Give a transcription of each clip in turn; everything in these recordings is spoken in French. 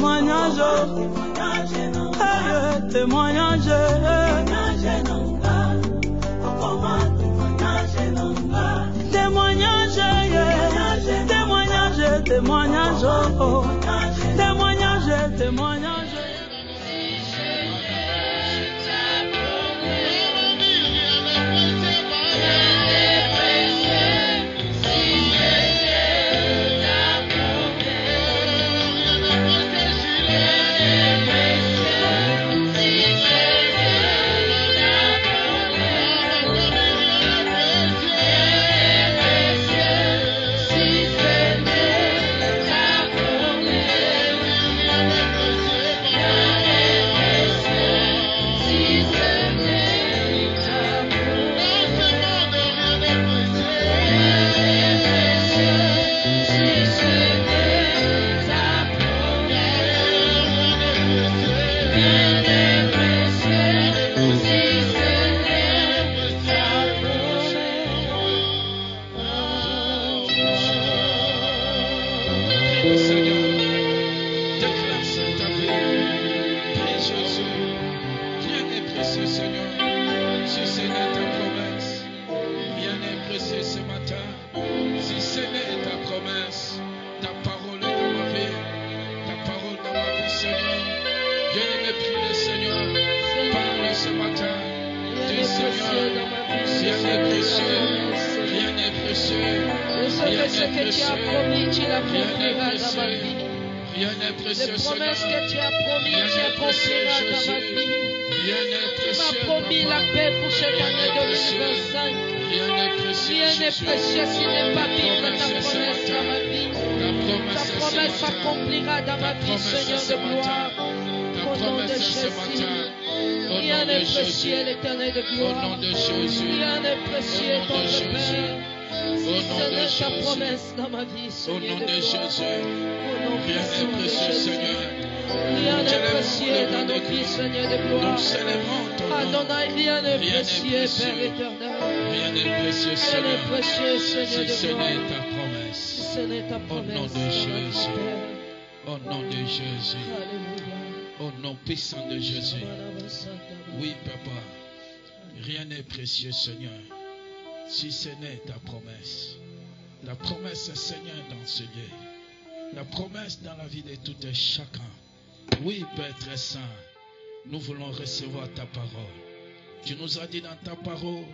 témoignage, témoignage, témoignage, témoignage, témoignage, témoignage. Au nom de Jésus, rien n'est précieux, Seigneur. Rien n'est précieux dans nos vies, Seigneur de gloire. Nous célébrons ton nom. Adonai, rien n'est précieux, Père éternel. Rien n'est précieux, Seigneur. Rien n'est précieux, Seigneur de Ce gloire. n'est ta promesse. Ce n'est ta promesse. Au nom de Jésus. Au nom de Jésus. Alléluia. Au nom puissant de Jésus. Oui, Papa. Rien n'est précieux, Seigneur. Si ce n'est ta promesse. La promesse, Seigneur, dans ce lieu. La promesse dans la vie de tout et chacun. Oui, Père très saint, nous voulons recevoir ta parole. Tu nous as dit dans ta parole,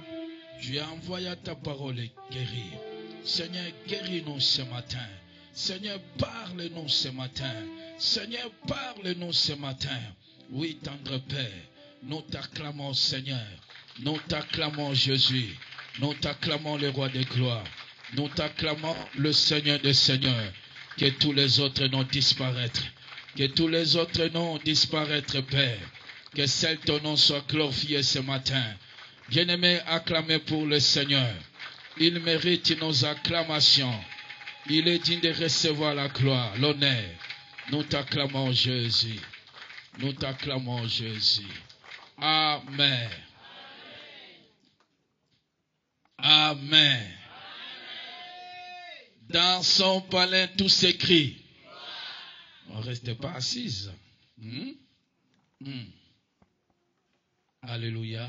tu as envoyé ta parole et guérir. Seigneur, guéris-nous ce matin. Seigneur, parle-nous ce matin. Seigneur, parle-nous ce matin. Oui, tendre Père, nous t'acclamons, Seigneur. Nous t'acclamons, Jésus. Nous t'acclamons, le roi de gloire. Nous t'acclamons le Seigneur des Seigneurs. Que tous les autres noms disparaître. Que tous les autres noms disparaître, Père. Que seul ton nom soit glorifié ce matin. Bien-aimé, acclamez pour le Seigneur. Il mérite nos acclamations. Il est digne de recevoir la gloire, l'honneur. Nous t'acclamons, Jésus. Nous t'acclamons, Jésus. Amen. Amen. Dans son palais, tout s'écrit. On ne reste pas assise. Alléluia.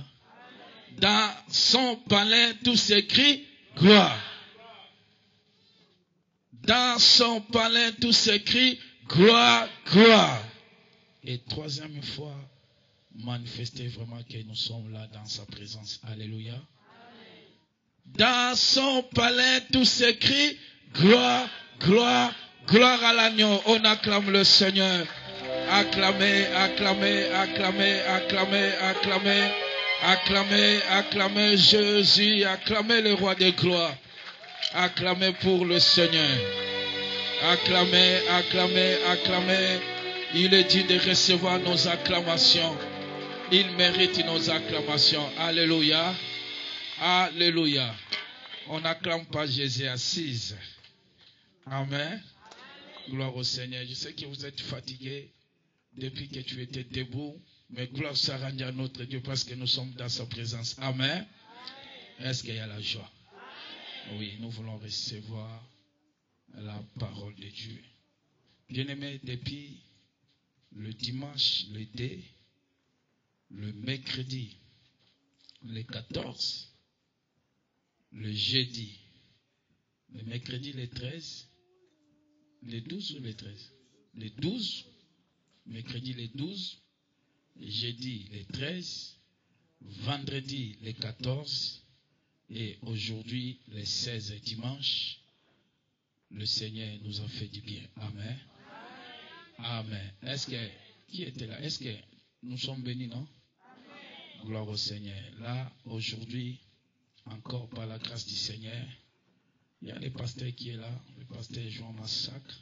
Dans son palais, tout s'écrit. Gloire. Dans son palais, tout s'écrit. Gloire, gloire. Et troisième fois, manifester vraiment que nous sommes là dans sa présence. Alléluia. Dans son palais, tout s'écrit. Gloire, gloire, gloire à l'agneau. On acclame le Seigneur. Acclamez, acclamez, acclamez, acclamez, acclamez, acclamez, acclamez Jésus, acclamez le roi de gloire. Acclamez pour le Seigneur. Acclamez, acclamez, acclamez. Il est dit de recevoir nos acclamations. Il mérite nos acclamations. Alléluia. Alléluia. On n'acclame pas Jésus assise. Amen. Gloire au Seigneur. Je sais que vous êtes fatigués depuis que tu étais debout. Mais gloire soit rendue à notre Dieu parce que nous sommes dans sa présence. Amen. Est-ce qu'il y a la joie? Oui, nous voulons recevoir la parole de Dieu. Bien-aimés, depuis le dimanche, le 2, le mercredi, le 14, le jeudi, le mercredi, le 13, le 12 ou le 13? Le 12, mercredi, le 12, jeudi, le 13, vendredi, le 14, et aujourd'hui, le 16 dimanche. Le Seigneur nous a fait du bien. Amen. Amen. Est-ce que, qui était là? Est-ce que nous sommes bénis, non? Amen. Gloire au Seigneur. Là, aujourd'hui, encore par la grâce du Seigneur, il y a le pasteur qui est là, le pasteur Jean Massacre.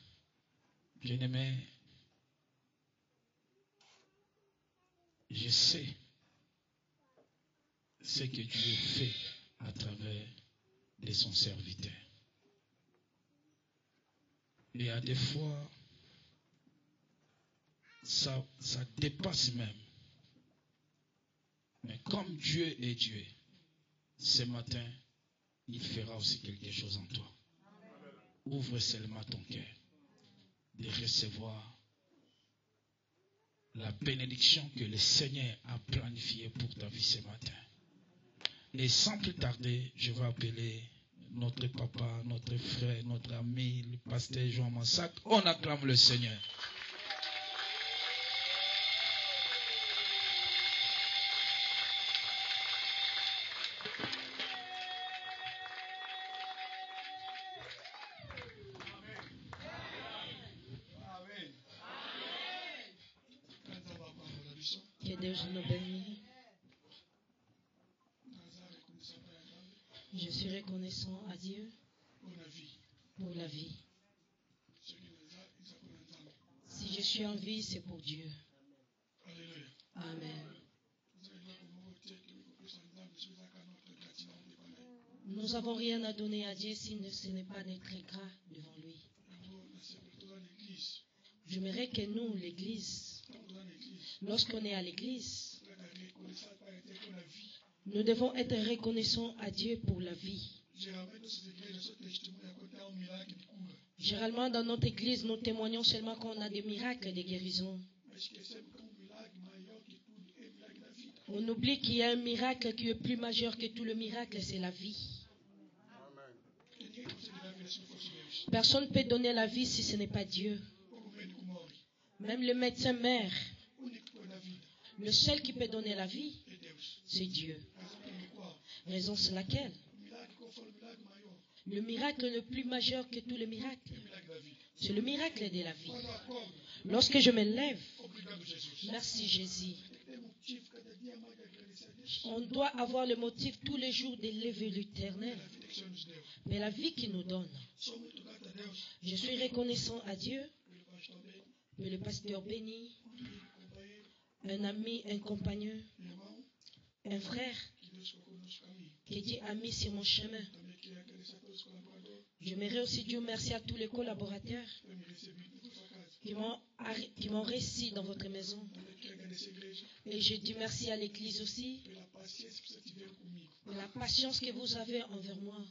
Bien-aimé, je sais ce que Dieu fait à travers de son serviteur. Et à des fois, ça dépasse même. Mais comme Dieu est Dieu, ce matin, il fera aussi quelque chose en toi. Ouvre seulement ton cœur de recevoir la bénédiction que le Seigneur a planifiée pour ta vie ce matin. Et sans plus tarder, je vais appeler notre papa, notre frère, notre ami, le pasteur Jean Massacre. On acclame le Seigneur. Que Deus nous bénisse. Je suis reconnaissant à Dieu pour la vie. Si je suis en vie, c'est pour Dieu. Amen. Nous n'avons rien à donner à Dieu si ce n'est pas d'être gras devant lui. J'aimerais que nous, l'Église, lorsqu'on est à l'Église, nous devons être reconnaissants à Dieu pour la vie. Généralement, dans notre Église, nous témoignons seulement qu'on a des miracles de guérison. On oublie qu'il y a un miracle qui est plus majeur que tout le miracle, c'est la vie. Personne ne peut donner la vie si ce n'est pas Dieu. Même le médecin mère, le seul qui peut donner la vie, c'est Dieu. Raison c'est laquelle le miracle le plus majeur que tous les miracles, c'est le miracle de la vie. Lorsque je me lève, merci Jésus, on doit avoir le motif tous les jours d'élever l'Éternel. Mais la vie qu'il nous donne, je suis reconnaissant à Dieu pour le pasteur béni, un ami, un compagnon, un frère que Dieu a mis sur mon chemin. J'aimerais aussi Dieu merci à tous les collaborateurs qui m'ont reçu dans votre maison. Et je dis merci à l'Église aussi pour la patience que vous avez envers moi.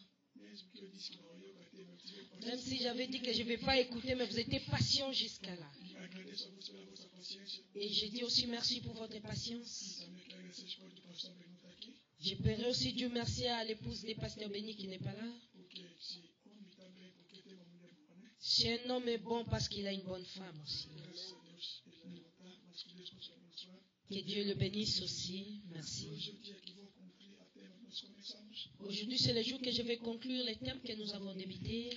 Même si j'avais dit que je ne vais pas écouter, mais vous étiez patient jusqu'à là. Et je dis aussi merci pour votre patience. Je paierai aussi Dieu merci à l'épouse des pasteurs bénis qui n'est pas là. C'est un homme bon parce qu'il a une bonne femme aussi. Que Dieu le bénisse aussi. Merci. Aujourd'hui, c'est le jour que je vais conclure les thèmes que nous avons débutés.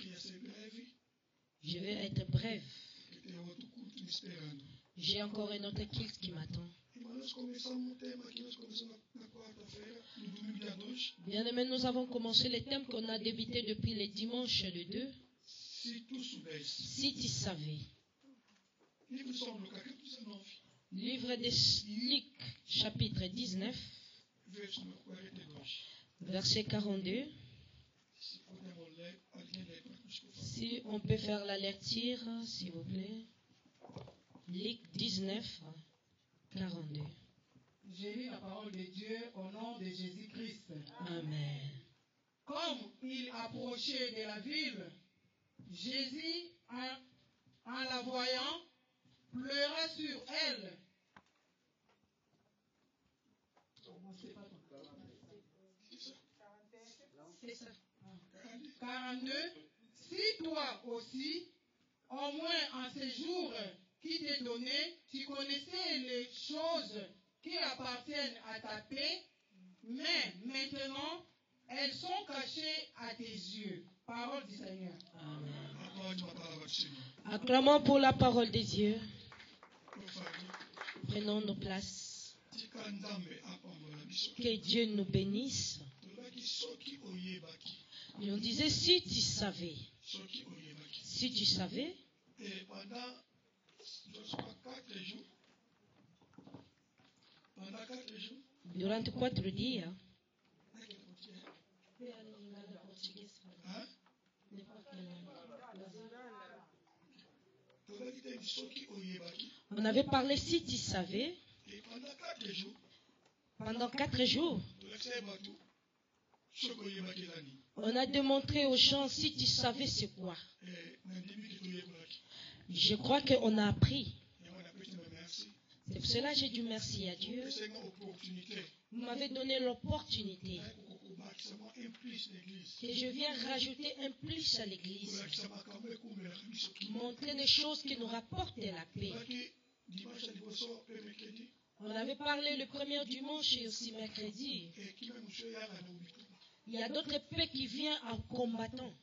Je vais être brève. J'ai encore un autre culte qui m'attend. Bien aimé, nous avons commencé les thèmes qu'on a débutés depuis les dimanches de 2. Si tu savais. Livre de Luc, chapitre 19, verset 42. Si on peut faire la lecture, s'il vous plaît. Luc 19, 42. J'ai lu la parole de Dieu au nom de Jésus-Christ. Amen. Comme il approchait de la ville, Jésus, en la voyant, pleura sur elle. C'est ça. 42. Si toi aussi, au moins en ces jours qui t'est donné, tu connaissais les choses qui appartiennent à ta paix, mais maintenant, elles sont cachées à tes yeux. Parole du Seigneur. Acclamons pour la parole de Dieu. Prenons nos places. Que Dieu nous bénisse. Et on disait, si tu savais. Si tu savais. Et pendant, je crois, 4 jours. Pendant 4 jours. Durante 4 dias. Hein? On avait parlé si tu savais. Et pendant 4 jours. Pendant 4 jours. On a démontré aux gens si tu savais c'est quoi. Je crois qu'on a appris. C'est pour cela que j'ai dit merci à Dieu. Vous m'avez donné l'opportunité que je viens rajouter un plus à l'église. Montrer des choses qui nous rapportent de la paix. On avait parlé le premier dimanche et aussi mercredi. Il y a d'autres paix qui viennent en combattant.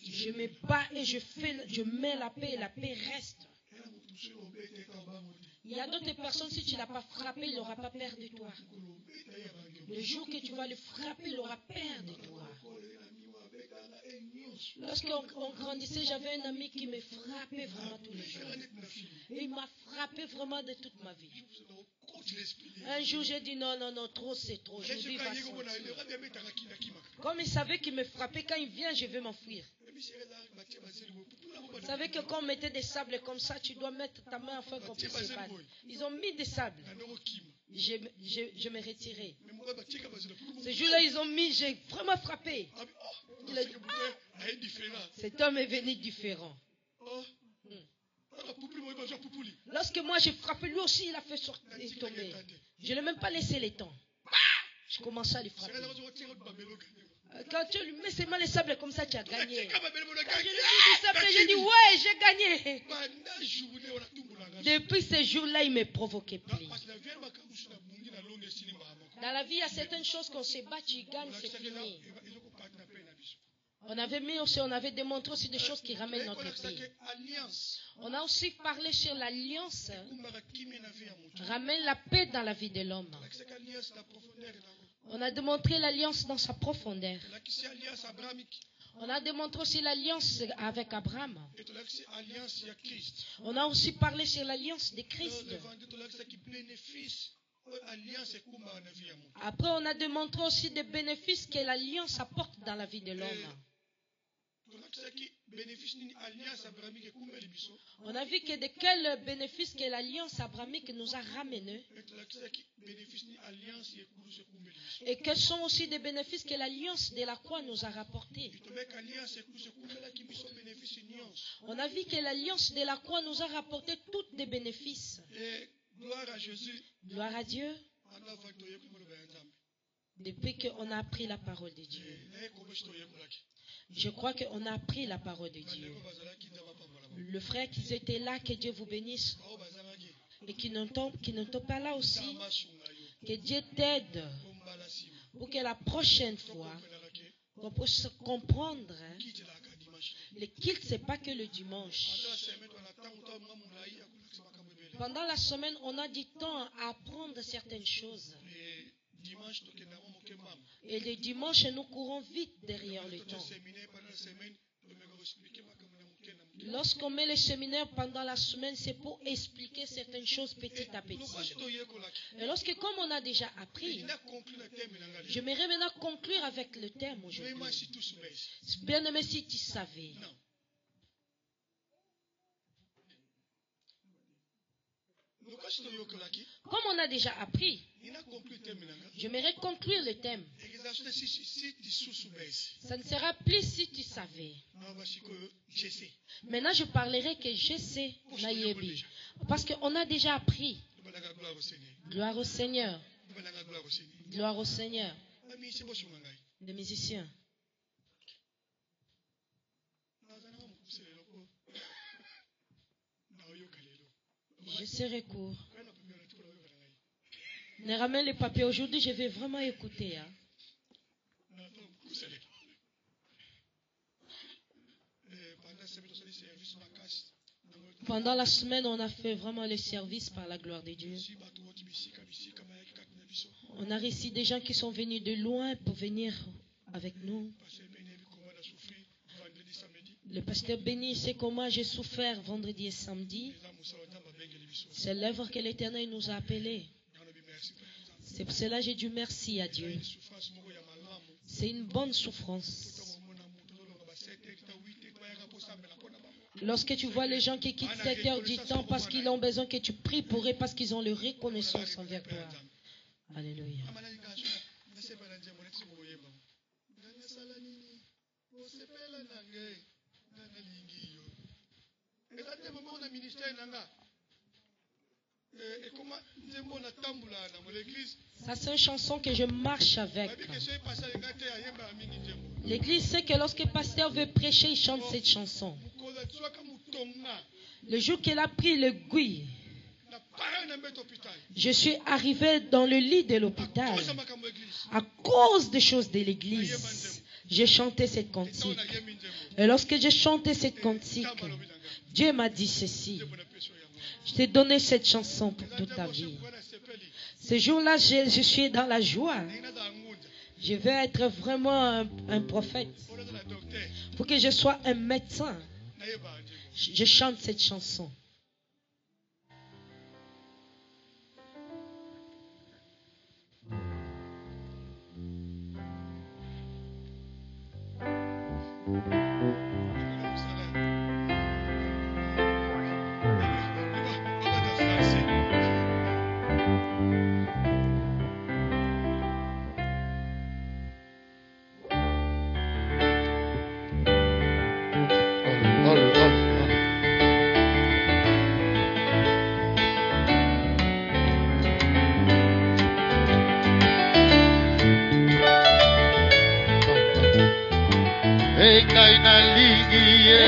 Je me bats et je mets la paix et la paix reste. Il y a d'autres personnes, si tu ne l'as pas frappé, il n'aura pas peur de toi. Le jour que tu vas le frapper, il aura peur de toi. Lorsqu'on grandissait, j'avais un ami qui me frappait vraiment tous les jours. Et il m'a frappé vraiment de toute ma vie. Un jour, j'ai dit non, trop c'est trop. Je dis, va sortir. Comme il savait qu'il me frappait, quand il vient, je vais m'enfuir. Vous savez que quand on mettait des sables comme ça, tu dois mettre ta main afin qu'on puisse se battre. Ils ont mis des sables. Je me retirais. Ce jour-là, ils ont mis, j'ai vraiment frappé. Cet homme est venu différent. Lorsque moi j'ai frappé, lui aussi il a fait sortir tomber. Je ne l'ai même pas laissé le temps. Je commençais à lui frapper. Quand tu lui mets seulement les sables comme ça, tu as gagné. Quand je lui ai mis du sable, j'ai dit ouais, j'ai gagné. Depuis ce jour-là, il ne me provoquait plus. Dans la vie, il y a certaines choses qu'on se bat, tu gagnes, c'est fini. On avait démontré aussi des choses qui ramènent notre paix. On a aussi parlé sur l'alliance. Ramène la paix dans la vie de l'homme. On a démontré l'alliance dans sa profondeur. On a démontré aussi l'alliance avec Abraham. On a aussi parlé sur l'alliance de Christ. Après, on a démontré aussi des bénéfices que l'alliance apporte dans la vie de l'homme. On a vu que de quels bénéfices que l'alliance abrahamique nous a ramenés. Et quels sont aussi des bénéfices que l'alliance de la croix nous a rapportés. On a vu que l'alliance de la croix nous a rapporté tous des bénéfices. Gloire à Jésus. Gloire à Dieu. Depuis qu'on a appris la parole de Dieu. Je crois qu'on a appris la parole de Dieu. Le frère qui était là, que Dieu vous bénisse. Et qui n'entend pas là aussi, que Dieu t'aide pour que la prochaine fois, on puisse comprendre le culte, ce n'est pas que le dimanche. Pendant la semaine, on a du temps à apprendre certaines choses. Et le dimanche, nous courons vite derrière le temps. Lorsqu'on met les séminaires pendant la semaine, c'est pour expliquer certaines choses petit à petit. Et lorsque, comme on a déjà appris, j'aimerais maintenant conclure avec le thème aujourd'hui. Bien aimé, si tu savais. Comme on a déjà appris, j'aimerais conclure le thème. Ça ne sera plus si tu savais. Maintenant, je parlerai que je sais, Nayebi. Parce qu'on a déjà appris. Gloire au Seigneur. Gloire au Seigneur. Les musiciens. Je serai court. Ne ramène les papiers. Aujourd'hui, je vais vraiment écouter. Hein. Pendant la semaine, on a fait vraiment le service par la gloire de Dieu. On a reçu des gens qui sont venus de loin pour venir avec nous. Le pasteur Béni sait comment j'ai souffert vendredi et samedi. C'est l'œuvre que l'Éternel nous a appelés. C'est pour cela que j'ai dit merci à Dieu. C'est une bonne souffrance. Lorsque tu vois les gens qui quittent 7 heures du temps parce qu'ils ont besoin que tu pries pour eux, parce qu'ils ont leur reconnaissance envers toi. Alléluia. Ça, c'est une chanson que je marche avec. L'église sait que lorsque le pasteur veut prêcher, il chante cette chanson. Le jour qu'elle a pris le gui, je suis arrivé dans le lit de l'hôpital à cause des choses de l'église. J'ai chanté cette cantique. Et lorsque j'ai chanté cette cantique, Dieu m'a dit ceci. Je t'ai donné cette chanson pour toute ta vie. Ce jour-là, je suis dans la joie. Je veux être vraiment un prophète. Pour que je sois un médecin, je chante cette chanson. Hallelujah.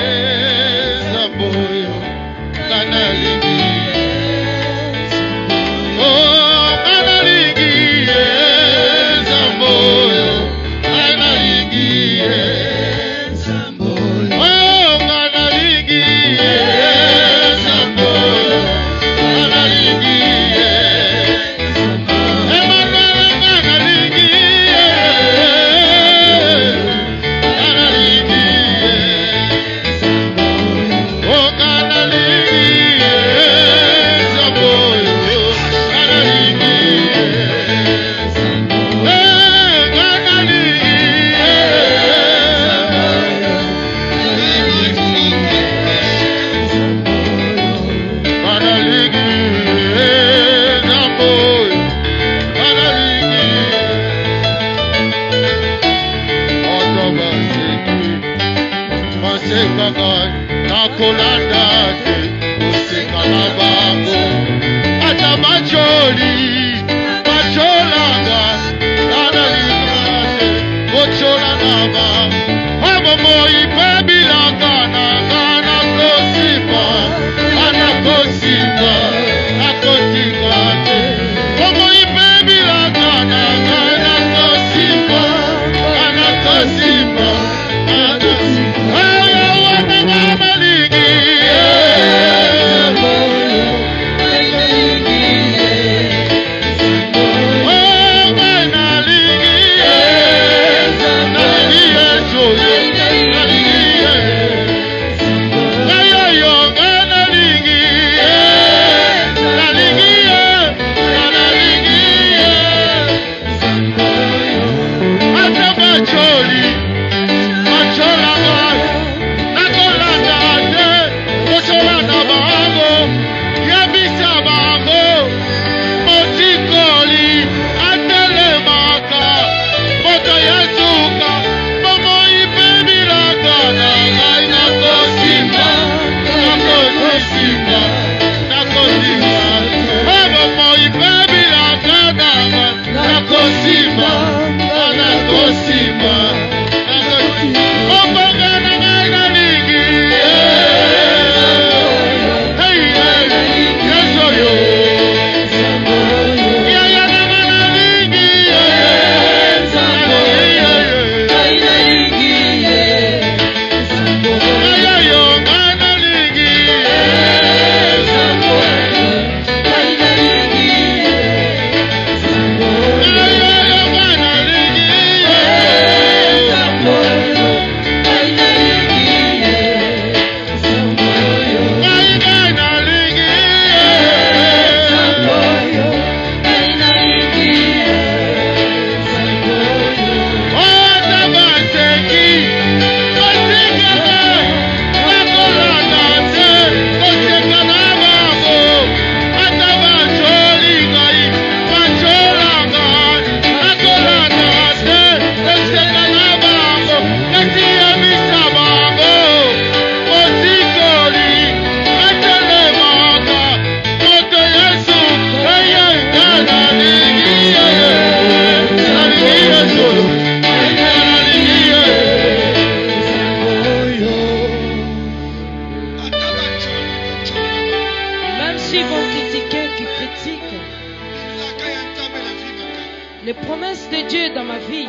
Les promesses de Dieu dans ma vie.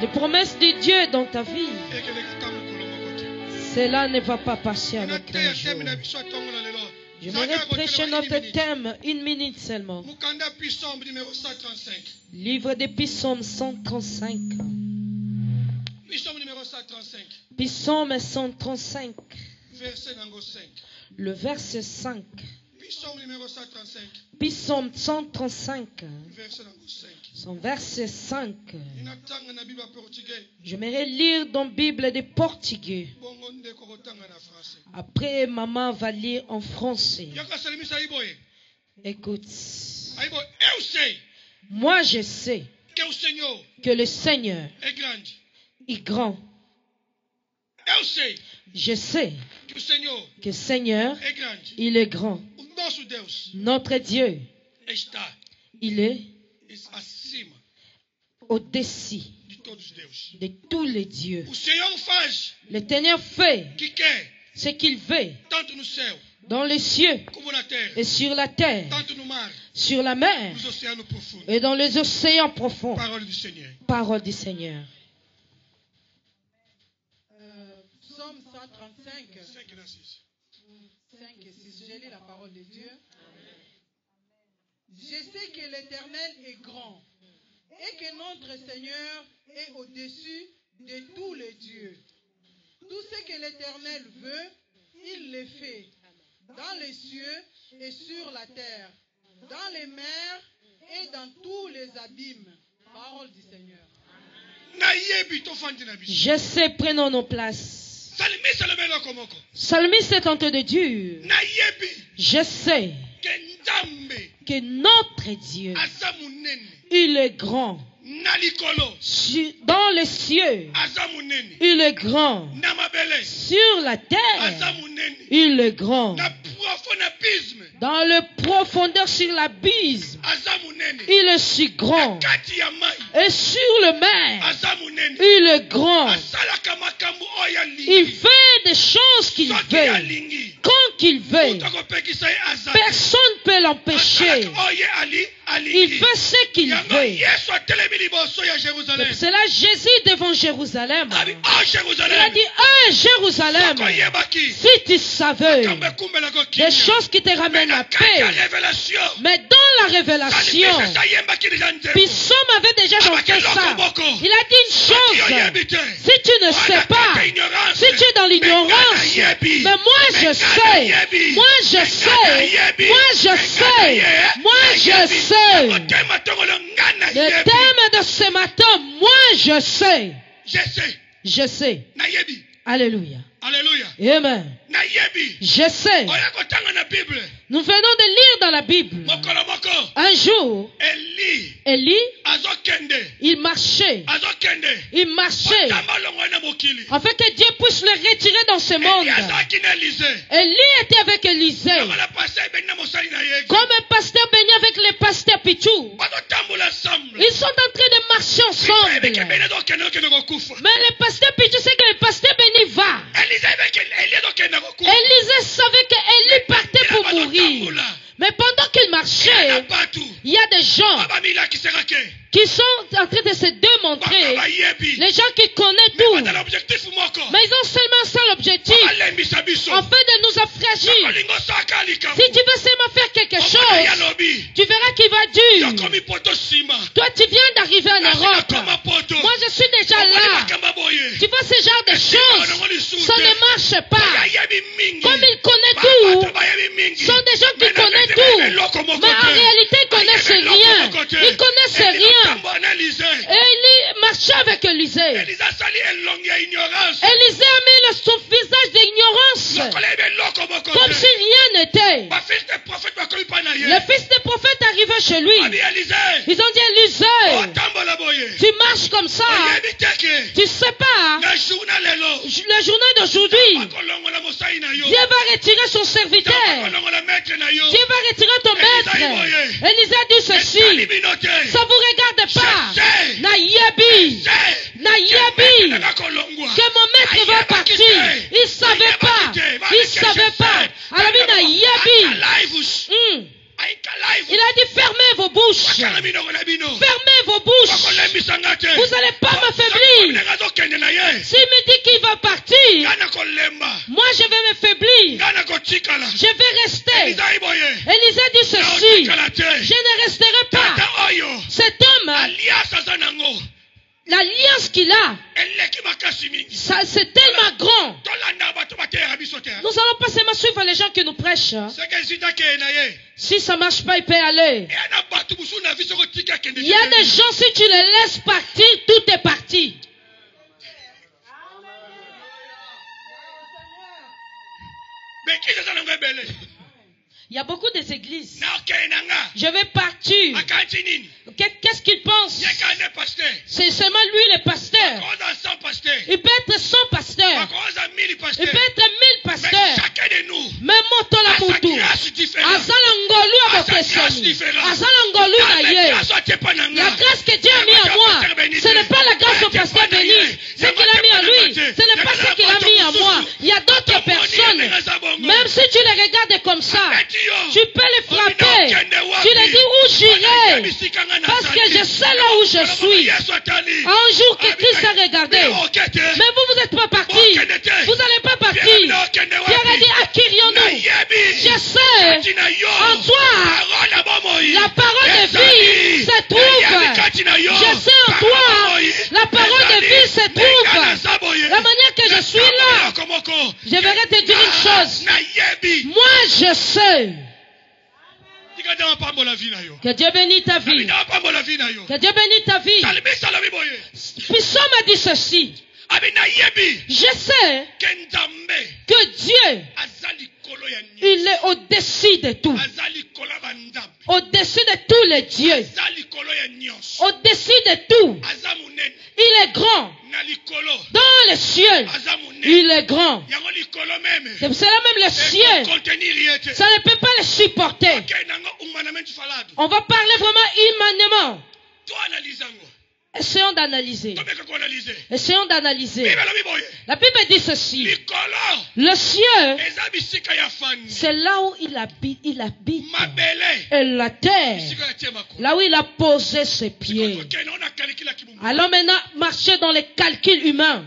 Les promesses de Dieu dans ta vie. Cela ne va pas passer avec un jour. J'aimerais prêcher notre thème 1 minute seulement. Livre des Psaumes 135. Psaume 135. Le verset 5. Psaume 135. Son verset 5. J'aimerais lire dans la Bible de portugais. Après, maman va lire en français. Écoute. Moi, je sais que le Seigneur est grand. Je sais que le Seigneur, il est grand. Notre Dieu, il est au-dessus de tous les dieux. L'Éternel fait ce qu'il veut dans les cieux et sur la terre, sur la mer et dans les océans profonds. Parole du Seigneur. Psaume 135, 5 et 6. J'ai lu la parole de Dieu. Je sais que l'Éternel est grand et que notre Seigneur est au-dessus de tous les dieux. Tout ce que l'Éternel veut, il le fait, dans les cieux et sur la terre, dans les mers et dans tous les abîmes. Parole du Seigneur. Je sais, prenons nos places. Psalmiste est en train de dire, je sais que notre Dieu, il est grand. Dans les cieux, il est grand. Sur la terre, il est grand. Dans le profondeur sur l'abysme, il est si grand. Et sur le mer, il est grand. Il fait des choses qu'il veut, quand qu'il veut. Personne ne peut l'empêcher. Il fait ce qu'il veut. C'est là Jésus devant Jérusalem. Il a dit, oh Jérusalem, si tu savais des choses qui te ramènent la paix. Mais dans la révélation, Psaume avait déjà chanté ça. Il a dit une chose, si tu ne sais pas, si tu es dans l'ignorance, mais moi je sais, moi je sais, moi je sais, moi je sais. Le thème de ce matin, moi je sais. Je sais. Alléluia. Alléluia. Amen. Je sais. Nous venons de lire dans la Bible. Un jour, Élie, il marchait. Il marchait. Afin que Dieu puisse le retirer dans ce monde. Élie était avec Élisée. Comme un pasteur béni avec le pasteur Pichou. Ils sont en train de marcher ensemble. Mais le pasteur Pichou sait que le pasteur béni va. Élisée savait qu'Élie partait pour mourir. Mais pendant qu'il marchait, il y a des gens qui sont en train de se démontrer. Les gens qui connaissent tout. Mais ils ont seulement un seul objectif. En fait de nous affragir. Si tu veux seulement faire quelque chose, tu verras qu'il va dur. Toi tu viens d'arriver en Europe. Moi je suis déjà là. Tu vois ce genre de choses, ça ne marche pas. Comme ils connaissent tout, ce sont des gens qui connaissent tout. Mais en réalité ils connaissent rien. Ils connaissent rien. Et Élie marchait avec Élisée. Élisée a mis son visage d'ignorance, comme si rien n'était. Le fils du prophète arrivait chez lui. Ils ont dit, Élisée, tu marches comme ça. Tu sais pas, le journal d'aujourd'hui, Dieu va retirer son serviteur. Dieu va retirer ton maître. Élisée a dit ceci, ça vous regarde pas. Naïebi, que mon maître va partir. Il savait pas. Il savait pas. Alors il Naïebi. Il a dit fermez vos bouches. Fermez vos bouches. Vous n'allez pas m'affaiblir. S'il me dit qu'il va partir, moi je vais m'affaiblir. Je vais rester. Élisée dit ceci. Je ne resterai pas. Cet homme, l'alliance qu'il a, ça, c'est tellement grand. Nous allons pas seulement suivre les gens qui nous prêchent. Si ça marche pas, il peut aller. Il y a des gens, si tu les laisses partir, tout est parti. Il y a beaucoup des églises. Je vais partir. Qu'est-ce qu'il pense? C'est seulement lui le pasteur. Il peut être 100 pasteurs. Il peut être 1000 pasteurs. Mais moto la mutu. Azalangolu a bokesoni. Azalangolu na ye. La grâce que Dieu a mis en moi, ce n'est pas la grâce au pasteur béni. Ce qu'il a mis en lui, ce n'est pas ce qu'il a mis en moi. Il y a d'autres personnes. Même si tu les regardes comme ça, tu peux les frapper. Tu les dis où j'irai. Parce que je sais là où je suis. Un jour que Christ a regardé. Mais vous n'êtes pas partis. Vous n'allez pas partir. Pierre a dit acquérions-nous. Je sais en toi la parole de vie se trouve. Je sais en toi la parole de vie se trouve. La manière que je suis là, je vais te dire une chose. Moi je sais. Que Dieu bénisse ta vie. Que Dieu bénisse ta vie. Psalm a dit ceci. Je sais que Dieu, il est au-dessus de tout. Au-dessus de tous les dieux. Au-dessus de tout. Il est grand. Dans les cieux, il est grand. C'est cela même les cieux. Ça ne peut pas les supporter. On va parler vraiment humainement. Essayons d'analyser. Essayons d'analyser. La Bible dit ceci. Le ciel, c'est là où il habite. Et la terre, là où il a posé ses pieds. Alors maintenant, marcher dans les calculs humains.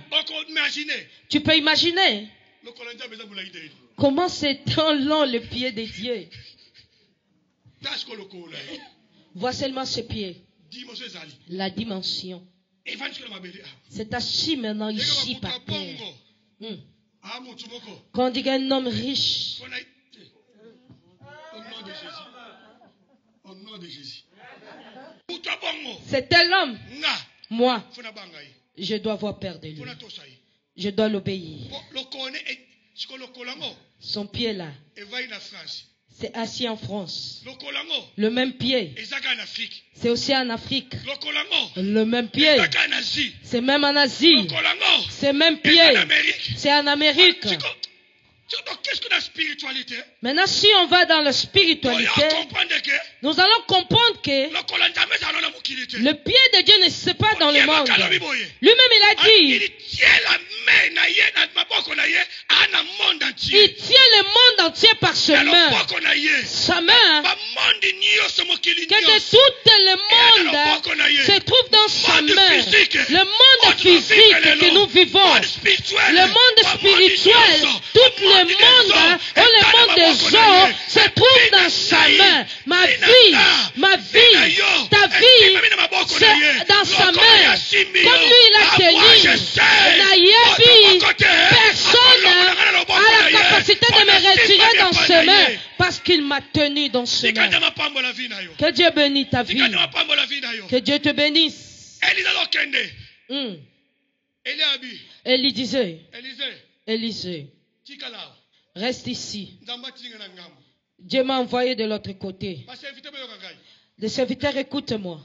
Tu peux imaginer comment c'est tant long le pied de Dieu. Vois seulement ses pieds. La dimension. C'est assis maintenant ici par terre. Quand on dit un homme riche. Au nom de Jésus. C'est tel homme. Moi, je dois avoir peur de lui. Je dois l'obéir. Son pied là. C'est assis en France. Le même pied. C'est aussi en Afrique. Le même pied. C'est même en Asie. C'est même pied. C'est en Amérique. Qu'est-ce que la spiritualité? Maintenant, si on va dans la spiritualité, nous allons comprendre que le pied de Dieu ne se pas dans le monde. Lui-même, il a dit, il tient le monde entier par ses mains. Sa main, que de tout le monde se trouve dans sa main. Le monde physique que nous vivons, le monde spirituel, tout le monde, le monde des eaux se trouve dans sa main. Ma vie, ta vie, c'est dans sa main. Comme lui, il a tenu. Personne a la capacité de me retirer dans ses mains parce qu'il m'a tenu dans ses mains. Que Dieu bénisse ta vie. Que Dieu te bénisse. Élie disait, Élisée, reste ici. Dieu m'a envoyé de l'autre côté. Les serviteurs, écoute-moi.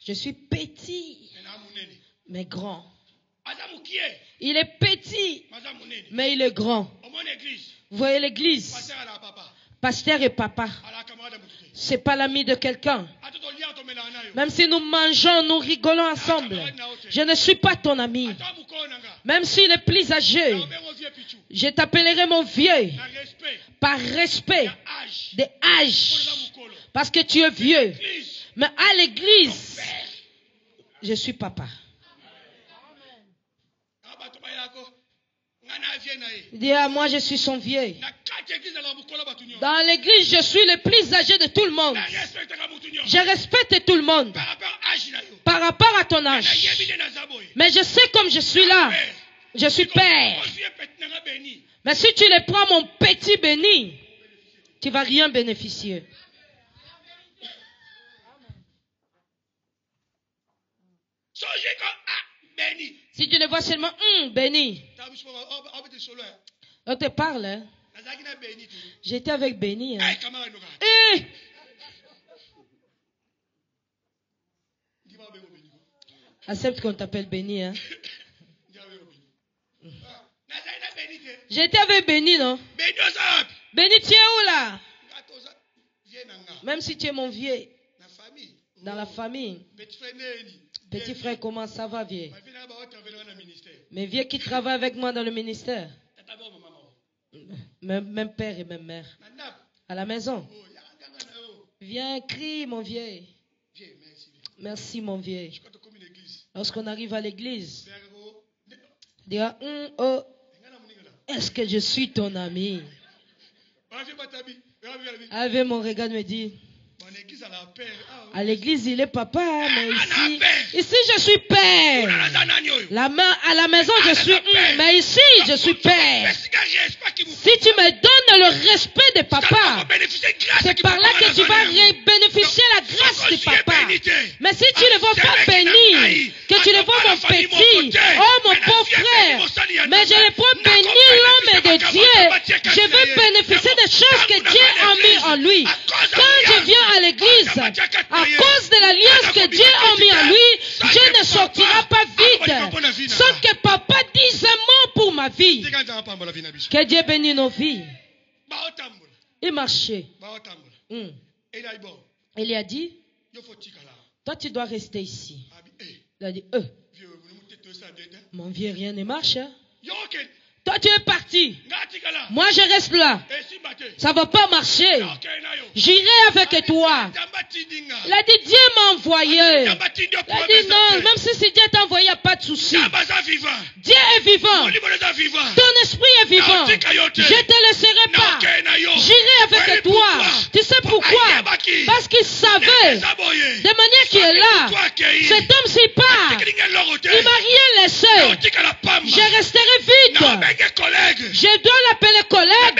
Je suis petit, mais grand. Il est petit, mais il est grand. Vous voyez l'église? Pasteur et papa. C'est pas l'ami de quelqu'un. Même si nous mangeons, nous rigolons ensemble. Je ne suis pas ton ami. Même s'il est plus âgé, je t'appellerai mon vieux. par respect âge. des âges, parce que tu es vieux. Mais à l'église, je suis papa. Il dit, ah, moi je suis son vieil. Dans l'église, je suis le plus âgé de tout le monde. Je respecte tout le monde par rapport à ton âge. Mais je sais comme je suis là. Je suis père. Mais si tu le prends, mon petit béni, tu ne vas rien bénéficier. Si tu le vois seulement, béni. On te parle. Hein? J'étais avec Béni. Hein? Accepte qu'on t'appelle Béni. Hein? J'étais avec Béni, non? Béni, tu es où là? Même si tu es mon vieux. Dans la famille. Petit frère, comment ça va, vieux? Mes vieux qui travaillent avec moi dans le ministère. Même père et même mère. À la maison. Viens, crie, mon vieux. Merci, mon vieux. Lorsqu'on arrive à l'église, dira, est-ce que je suis ton ami? Avec mon regard, me dit, à l'église, il est papa, mais ici, je suis père. À la maison, je suis mais ici, je suis père. Si tu me donnes le respect de papa, c'est par là que tu vas bénéficier la grâce de papa. Mais si tu ne vois pas béni, que tu le vois mon petit, oh mon pauvre frère, mais je le prends béni l'homme de Dieu, je veux bénéficier des choses que Dieu a mis en lui. Quand je viens à l'église, à cause de l'alliance que Dieu a mis en lui, Dieu ne sortira pas vide, sans que papa dise un mot pour ma vie. Que Dieu bénisse nos vies. Il marchait. Il lui a dit, toi tu dois rester ici. Il a dit, mon vieux, rien ne marche. Hein? Toi tu es parti. Moi je reste là. Ça ne va pas marcher. J'irai avec toi. Il a dit, Dieu m'a envoyé. Il a dit, non, même si Dieu t'a envoyé, il n'y a pas de souci. Dieu est vivant. Ton esprit est vivant. Je ne te laisserai pas. J'irai avec toi. Tu sais pourquoi? Parce qu'il savait, de manière qu'il est là, cet homme s'y part. Il ne m'a rien laissé. Je resterai vide. Je dois l'appeler collègue.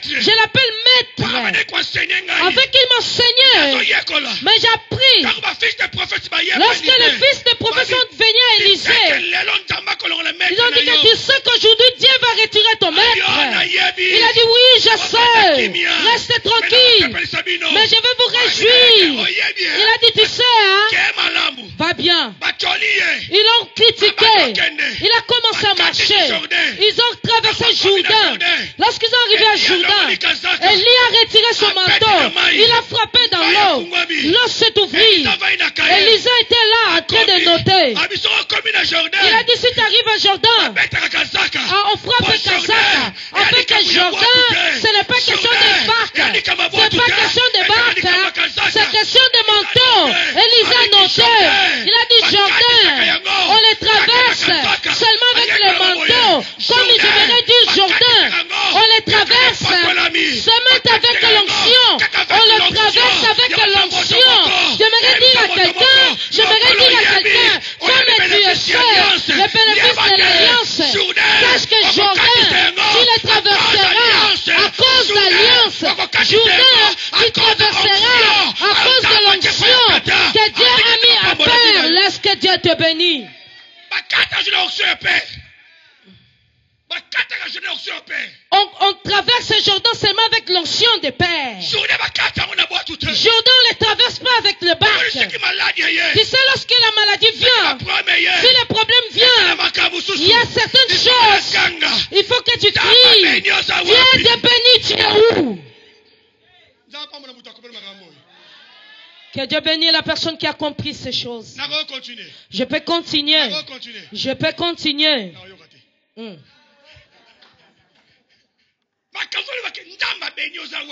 Je l'appelle maître. Avec il m'enseignait. Mais j'ai appris. Lorsque les fils de prophètes sont venus à Élysée, ils ont dit que tu sais qu'aujourd'hui Dieu va retirer ton maître. Il a dit oui, je sais. Restez tranquille. Mais je vais vous réjouir. Il a dit, tu sais, hein, va bien. Ils l'ont critiqué. Il a commencé à marcher. Ils ont traversé Jourdain. Lorsqu'ils sont arrivés à Jourdain, Élie a retiré son manteau. Il a frappé dans l'eau. L'eau s'est ouvrie. Élisée était là en train de noter. Il a dit, si tu arrives à Jourdain, on frappe Kazaka. Avec un Jourdain, ce n'est pas question de barque. Ce n'est pas question de barque. C'est question de manteau. Élisée a noté. Il a dit, Jourdain, on les traverse seulement avec les manteaux. Comme j'aimerais dire Jourdain, on les traverse seulement avec l'onction. On le traverse avec l'onction. J'aimerais dire à quelqu'un, comme tu es seul, le bénéfice de l'alliance, sache que Jourdain, tu le traverseras à cause de l'alliance. Jourdain, tu traverseras à cause de l'onction que Dieu a mis à terre. Laisse que Dieu te bénisse. On traverse ce Jourdain seulement avec l'onction des pères. Jourdain ne le traverse pas avec le barque. Tu sais, lorsque la maladie vient, si le problème vient, il y a certaines choses. Il faut que tu cries. Dieu te bénisse, tu es où? Que Dieu bénisse la personne qui a compris ces choses. Je peux continuer. Je peux continuer.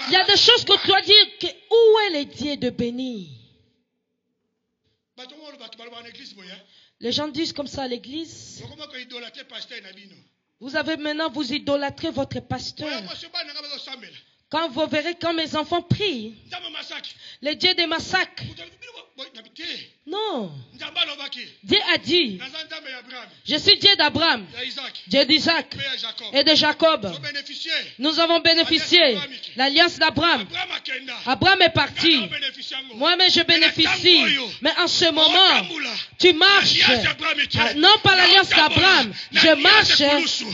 Il y a des choses que tu dois dire que où est le Dieu de béni? Les gens disent comme ça à l'église. Vous avez maintenant, vous idolâtrez votre pasteur. Quand vous verrez quand mes enfants prient, le Dieu de Massacre. Non. Dieu a dit, je suis Dieu d'Abraham, Dieu d'Isaac et de Jacob. Nous avons bénéficié l'alliance d'Abraham. Abraham est parti. Moi-même je bénéficie. Mais en ce moment, tu marches non par l'alliance d'Abraham, je marche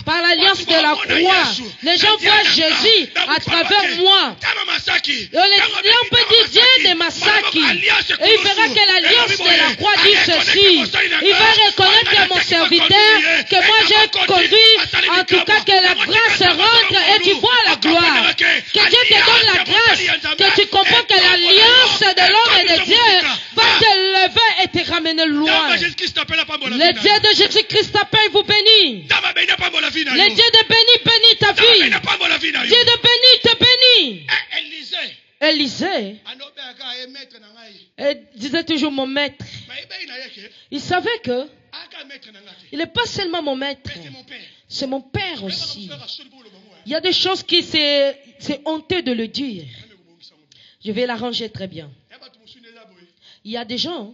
par l'alliance de la croix. Les gens voient Jésus à travers moi. On peut dire Dieu de Massacre. Et il verra que l'alliance de la croix dit ceci. Il va reconnaître que mon serviteur, que moi j'ai conduit, en tout cas que la grâce rentre et tu vois la gloire. Que Dieu te donne la grâce, que tu comprends que l'alliance de l'homme et de Dieu va te lever et te ramener loin. Le Dieu de Jésus-Christ t'appelle, vous bénit. Le Dieu de béni bénit ta vie. Dieu de béni te bénit. Élisée disait toujours mon maître. Il savait que il n'est pas seulement mon maître, c'est mon père aussi. Il y a des choses qui c'est honteux de le dire. Je vais l'arranger très bien. Il y a des gens,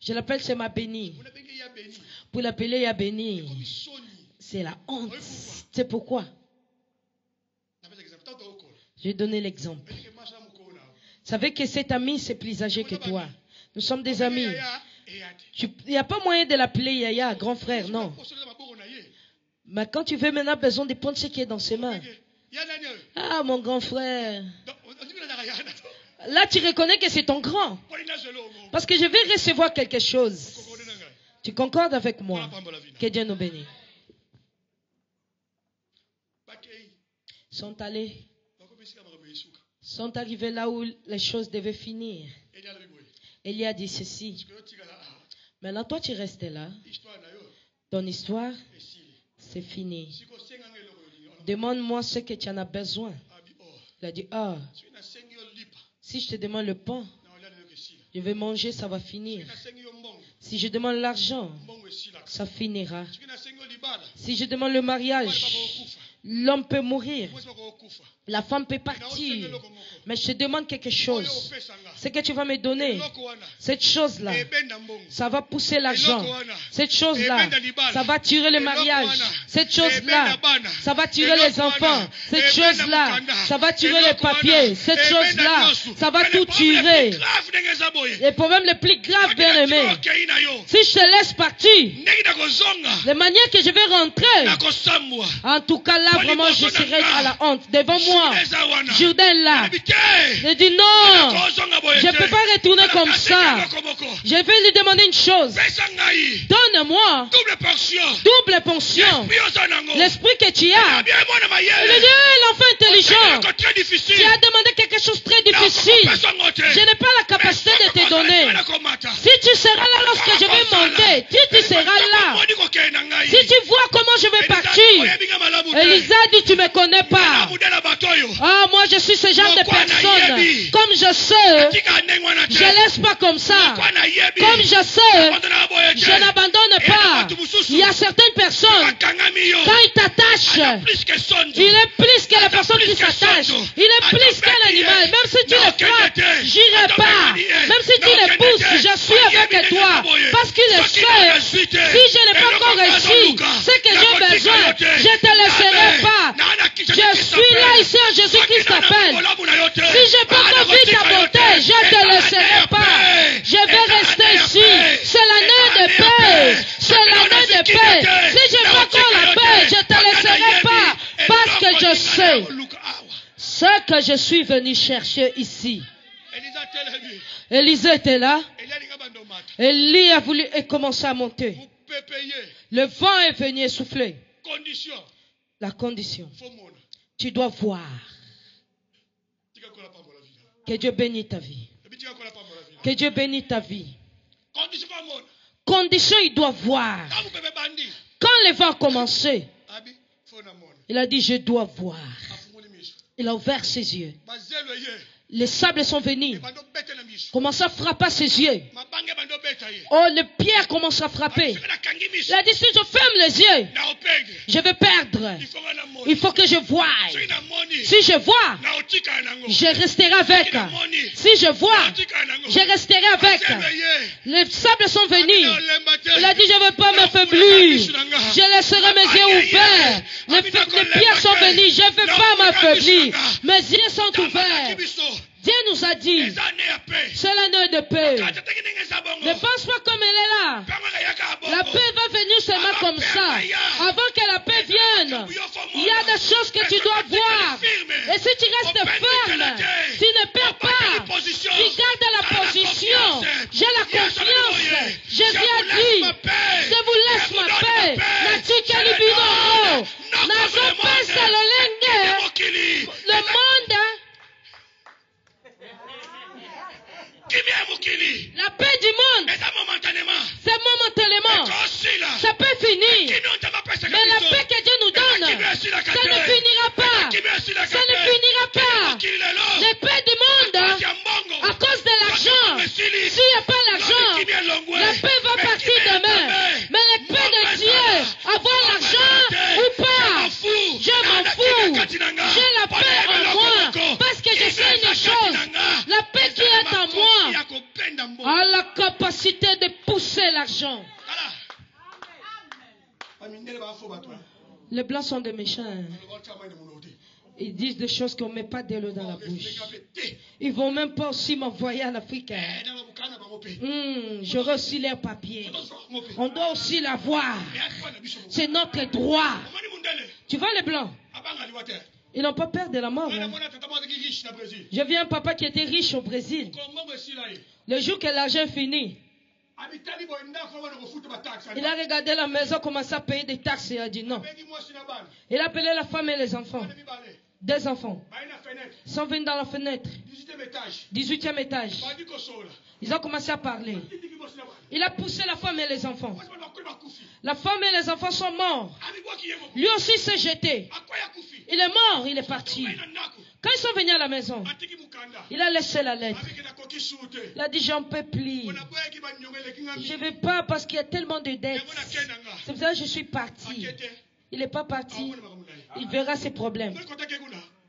je l'appelle c'est ma béni. Pour l'appeler ya béni, c'est la honte. C'est pourquoi. Je vais donner l'exemple. Vous savez que cet ami, c'est plus âgé que toi. Nous sommes des amis. Il n'y a pas moyen de l'appeler Yaya, grand frère, non. Mais quand tu veux maintenant besoin de prendre ce qui est dans ses mains. Ah, mon grand frère. Là, tu reconnais que c'est ton grand. Parce que je vais recevoir quelque chose. Tu concordes avec moi? Que Dieu nous bénisse. Sont arrivés là où les choses devaient finir. Élie a dit ceci. Maintenant, toi, tu restes là. Ton histoire, c'est fini. Demande-moi ce que tu en as besoin. Il a dit, ah, si je te demande le pain, je vais manger, ça va finir. Si je demande l'argent, ça finira. Si je demande le mariage, l'homme peut mourir. La femme peut partir. Mais je te demande quelque chose. Ce que tu vas me donner, cette chose-là, ça va pousser l'argent. Cette chose-là, ça va tirer le mariage. Cette chose-là, ça va tirer les enfants. Cette chose-là, ça va tirer les papiers. Cette chose-là, ça va tout tirer. Le problème le plus grave, bien aimé, si je te laisse partir, de manière que je vais rentrer, en tout cas là, vraiment, je serai à la honte. Devant moi, Jourdain là, je dis non, je ne peux pas retourner comme ça. Je vais lui demander une chose. Donne-moi double portion. L'esprit que tu as. Il me dit, l'enfant intelligent, tu as demandé quelque chose de très difficile. Je n'ai pas la capacité de te donner. Si tu seras là lorsque je vais monter, tu seras là. Si tu vois comment je vais partir, Elisa dit, tu ne me connais pas. Ah, moi je suis ce genre de personne. Comme je sais, je ne laisse pas comme ça. Comme je sais, je n'abandonne pas. Il y a certaines personnes, quand ils t'attachent, il est plus que la personne qui s'attache. Il est plus qu'un animal. Même si tu le frappes, j'irai pas. Même si tu le pousses, je suis avec toi. Parce qu'il est seul. Si je n'ai pas encore réussi ce que j'ai besoin, je ne te laisserai pas. Je suis là ici en Jésus-Christ t'appelle. Si je n'ai pas encore vu ta bonté, je ne te laisserai pas. Je vais rester ici. C'est l'année de paix. C'est l'année de paix. Si je n'ai pas encore la paix, je ne te laisserai pas. Parce que je sais ce que je suis venu chercher ici. Élisée était là. Élie a voulu commencer à monter. Le vent est venu essouffler. La condition. Tu dois voir. Que Dieu bénisse ta vie. Que Dieu bénisse ta vie. Condition, il doit voir. Quand le vent a commencé, Il a dit, je dois voir. Il a ouvert ses yeux. Les sables sont venus. Commence à frapper ses yeux. Oh, les pierres commencent à frapper. Il a dit, si je ferme les yeux, je vais perdre. Il faut que je voie. Si je vois, je resterai avec. Si je vois, je resterai avec. Les sables sont venus. Il a dit, je ne vais pas m'affaiblir. Je laisserai mes yeux ouverts. Les pierres sont venues. Je ne vais pas m'affaiblir. Mes yeux sont ouverts. Dieu nous a dit, c'est l'année de paix. Ne pense pas comme elle est là. La paix va venir seulement comme ça. Avant que la paix vienne, il y a des choses que tu dois voir. Et si tu restes ferme, tu ne perds pas. Tu gardes la position. J'ai la confiance. Jésus a dit, je vous laisse ma paix. Le monde, la paix du monde, c'est momentanément. Ça peut finir. Mais la paix que Dieu nous donne, ça ne finira pas. Ça ne finira pas. La paix du monde, à cause de l'argent, s'il n'y a pas l'argent, la paix va partir demain. Mais la paix de Dieu, avoir l'argent ou pas, je m'en fous. J'ai la paix en moi parce que je sais une chose. La paix qui est en moi a la capacité de pousser l'argent. Les blancs sont des méchants. Ils disent des choses qu'on ne met pas de l'eau dans la bouche. Ils ne vont même pas aussi m'envoyer en Afrique. J'aurai aussi leur papier. On doit aussi l'avoir. C'est notre droit. Tu vois les blancs? Ils n'ont pas peur de la mort. Hein? Je viens un papa qui était riche au Brésil. Le jour que l'argent finit, il a regardé la maison, commencé à payer des taxes et a dit non. Il a appelé la femme et les enfants. 2 enfants. Ils sont venus dans la fenêtre. 18e étage. Ils ont commencé à parler. Il a poussé la femme et les enfants. La femme et les enfants sont morts. Lui aussi s'est jeté. Il est mort, il est parti. Quand ils sont venus à la maison, il a laissé la lettre. Il a dit, j'en peux plus. Je ne vais pas parce qu'il y a tellement de dettes. C'est pour ça que je suis parti. Il n'est pas parti. Il verra ses problèmes.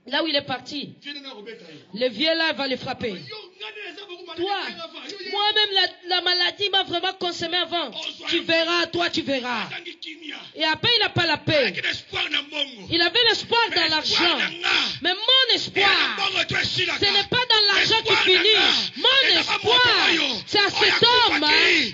Là où il est parti, le vieux là va le frapper. Toi, moi-même la maladie m'a vraiment consommé avant. Tu verras, toi tu verras. Et après il n'a pas la paix. Il avait l'espoir dans l'argent. Mais mon espoir, ce n'est pas dans l'argent qui finit. Mon espoir, c'est à cet homme,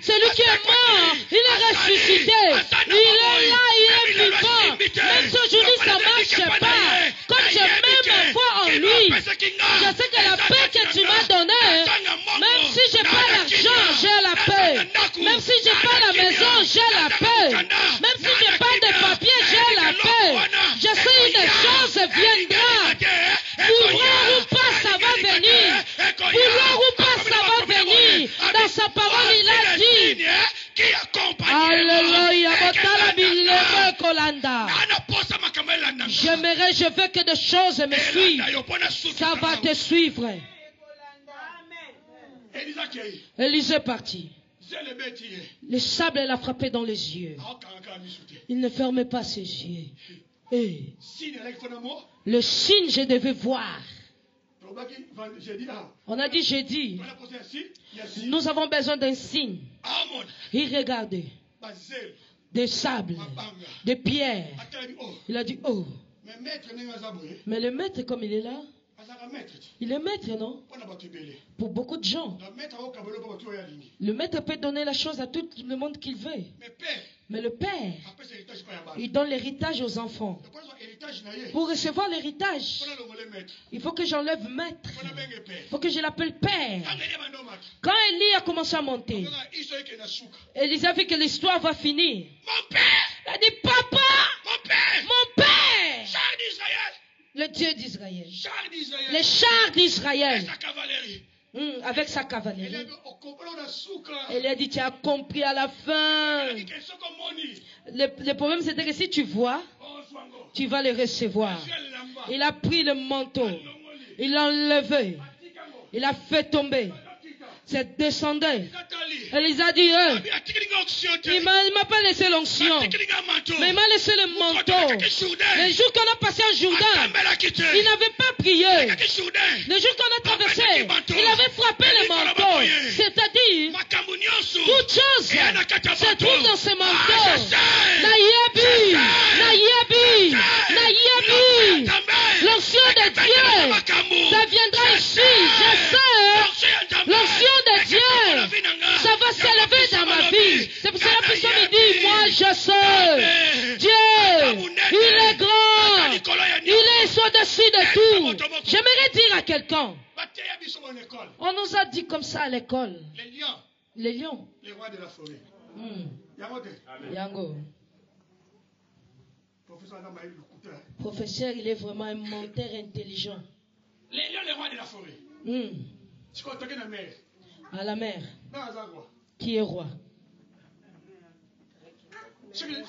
celui qui est mort, il est ressuscité. Il est là, il est vivant. Même si aujourd'hui ça ne marche pas, comme je m'aime ma foi en lui, je sais que la paix que tu m'as donnée, même si je n'ai pas l'argent, j'ai la paix. Même si je n'ai pas la maison, j'ai la paix. Même si je n'ai pas de papier, j'ai la paix. Je sais une chose viendra. Vouloir ou pas, ça va venir. Vouloir ou pas, ça va venir. Dans sa parole, il a dit. Alléluia. J'aimerais, je veux que des choses me suivent. Ça va te suivre. Élisée est parti. Le sable l'a frappé dans les yeux. Il ne fermait pas ses yeux. Et le signe, je devais voir. On a dit jeudi, nous avons besoin d'un signe. Il regardait des sables, des pierres. Il a dit, oh. Mais le maître, comme il est là, il est maître, non? Pour beaucoup de gens. Le maître peut donner la chose à tout le monde qu'il veut. Mais le père, il donne l'héritage aux enfants. Pour recevoir l'héritage, il faut que j'enlève maître. Il faut que je l'appelle père. Quand Élie a commencé à monter, Élisée a vu que l'histoire va finir. Il a dit, papa, mon père, le Dieu d'Israël, les chars d'Israël, avec sa cavalerie. Elle a dit, tu as compris à la fin. Le problème, c'était que si tu vois, Tu vas le recevoir. Il a pris le manteau. Il l'a enlevé. Il a fait tomber. C'est descendu. Elle les a dit, il m'a pas laissé l'onction, mais il m'a laissé le manteau. Le jour qu'on a passé en Jourdain, il n'avait pas prié. Le jour qu'on a traversé, il avait frappé le manteau. C'est-à-dire, toute chose se trouve dans ce manteau. Naïebi, naïebi, naïebi. L'onction de Dieu, ça viendra ici. Je sais, l'onction de Dieu, ça va s'élever dans ma vie. C'est pour cela que me dit, moi je sais, Dieu, il est grand, il est au-dessus de tout. J'aimerais dire à quelqu'un, on nous a dit comme ça à l'école, les lions, les rois de la forêt. Yango. Professeur, il est vraiment un menteur intelligent. Les lions, les rois de la forêt. Tu comptes la mer. À la mer. Qui est roi? Ceux qui viennent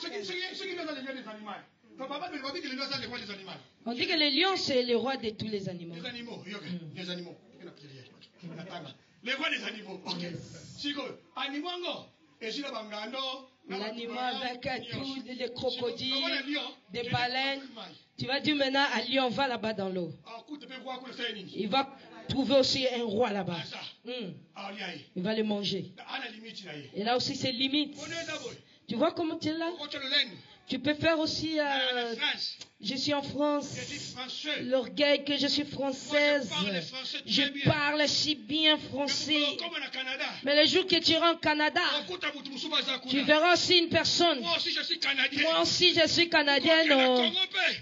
dans les lions des animaux. Papa, on dit que les lions sont les rois des animaux. On dit que les lions, c'est le roi de tous les animaux. Les animaux, les animaux. Les rois des animaux. Ok. Animaux, l'animal avec tous les crocodiles, des baleines. Tu vas dire maintenant à lion, va là-bas dans l'eau. Il va trouver aussi un roi là-bas. Il va le manger. Et là aussi, c'est limite. Tu vois comment tu es là? Tu peux faire aussi... je suis en France. L'orgueil que je suis française. Je parle si bien français. Mais le jour que tu iras en Canada, tu verras aussi une personne. Moi aussi je suis canadienne.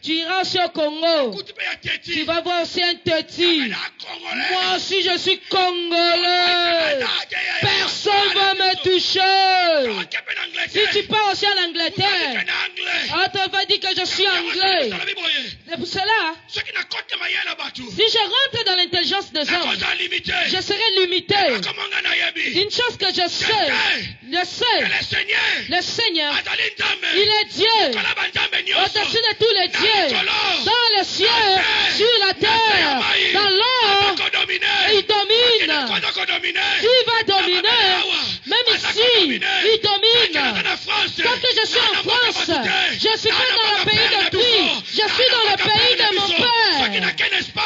Tu iras aussi au Congo. Tu vas voir aussi un Teti. Moi aussi je suis congolais. Personne ne va me toucher. Si tu pars aussi à l'Angleterre, on te va dire que je suis anglais. C'est pour cela, si je rentre dans l'intelligence des hommes, je serai limité. Une chose que je sais, le Seigneur, il est Dieu, au-dessus de tous les dieux, dans le ciel, sur la terre, dans l'eau, il domine. Il va dominer, même ici, il domine. Quand je suis en France, je suis pas dans le pays de lui, je suis dans le pays de mon Père.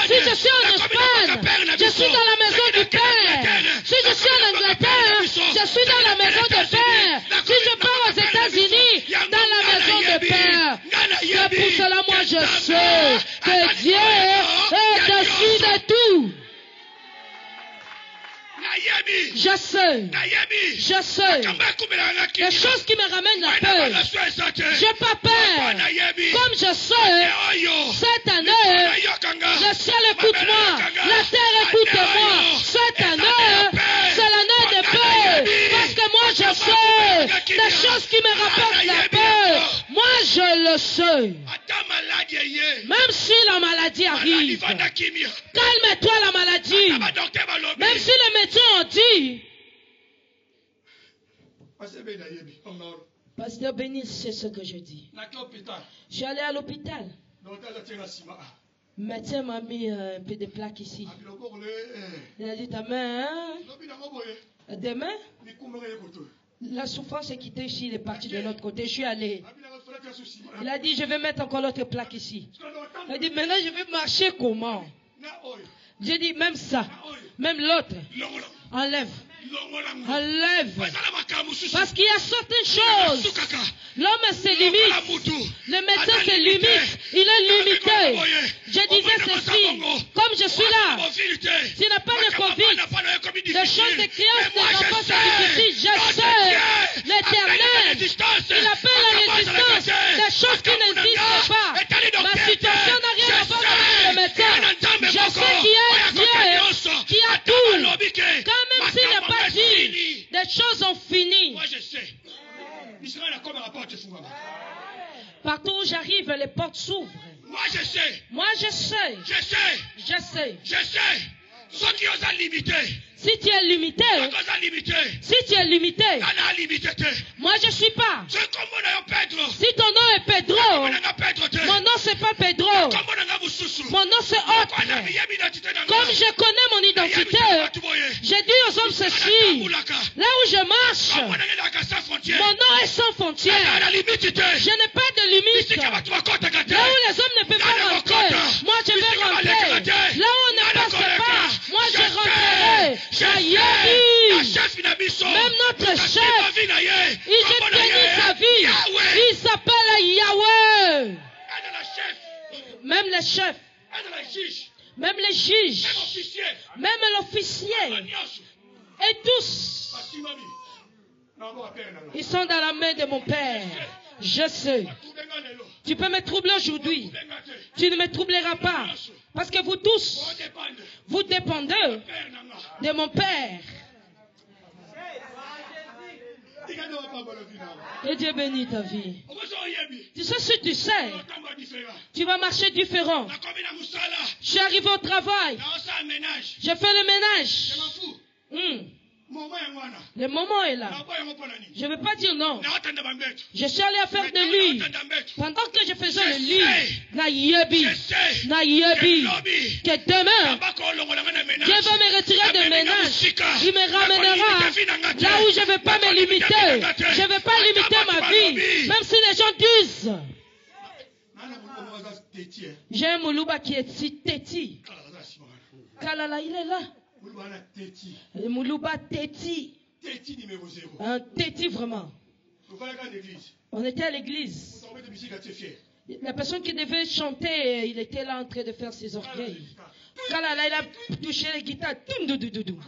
Si je suis en Espagne, je suis dans la maison du Père. Si je suis en Angleterre, je suis dans la maison du Père. Si je pars aux États-Unis, dans la maison du Père. C'est pour cela, moi, je sais que Dieu est au-dessus de tout. Je sais. Les choses qui me ramènent la peur. Je n'ai pas peur. Comme je sais, cette année, le ciel écoute-moi, la terre écoute-moi. Cette année, c'est l'année de paix. Parce que moi je sais, les choses qui me rapportent la peur, moi je le sais. Même si la maladie arrive, calme-toi la maladie. Même si les médecins ont dit, Pasteur Béni, c'est ce que je dis. Je suis allé à l'hôpital. Le médecin m'a mis un peu de plaque ici. Il a dit, ta main, hein? Demain, la souffrance est quittée ici, il est parti de l'autre côté. Je suis allé. Il a dit, je vais mettre encore l'autre plaque ici. Il a dit, maintenant je vais marcher comment? J'ai dit, même ça, même l'autre, enlève. Parce qu'il y a certaines choses. L'homme se limite. Le médecin se limite. Il est limité. Je disais ceci. Comme je suis là, tu n'as pas de Covid. Les choses de créance des enfants sont difficiles. Je sais. L'Éternel, il appelle à l'existence des choses qui n'existent pas. Ma situation n'a rien à voir avec le médecin. Je sais qui est Dieu, qui a tout. Quand même s'il n'est pas dit, les choses ont fini. Moi je sais. Partout où j'arrive, les portes s'ouvrent. Moi je sais. Moi je sais. Je sais. Ceux qui osent limiter. Si tu es limité, moi je suis pas. Si ton nom est Pedro, mon nom c'est même les chefs, ezala juge, même les juges, même officier, même l'officier, nyonso et tous, basimami na maboko ya père na ngai. ils sont dans la main de mon Père. Je sais. Tubenga lelo, Tu peux me troubler aujourd'hui. tubenga te, Tu ne me troubleras pas. Parce que vous tous, odépende vous dépendez père na ngai. de mon Père. Tika nde wapamba la vie na ngai. Et Dieu bénit ta vie. Okoso oyebi, Tu sais, si tu sais, otamba différent. tu vas marcher différent. Nakomi na musala, Je suis arrivé au travail. naosala ménage. J'ai fait le ménage. Je m'en fous. Moment ya mwana. Le moment est là. Naboya yango mpo na nini? Je ne veux pas dire non. Naotanda bambeto. Je suis allé à faire de lui. Naotanda mbeto. Pendant que je faisais le Je lit, sais. Naïebi, Je sais. Naïebi, Lobi. que demain, Nabako olongola nga na ménage. Dieu va me retirer de Namenga ménage. musika. Il me ramènera là où je ne vais pas me limiter. Je ne vais pas limiter ma vie. Même si les gens disent, Nana mulungu aza teti, eh. j'ai un Moulouba qui est si téti. Kala aza sima wana. Kalala, il est là. Mulungu ana teti. Le Moulouba téti. Teti numéro 0. Un téti vraiment. Tofalaka na église. On était à l'église. Tokobeta bisika tie fier. La personne qui devait chanter, il était là en train de faire ses orgueils. Kalala, il a touché la guitare. Toum, dou, dou, dou, dou.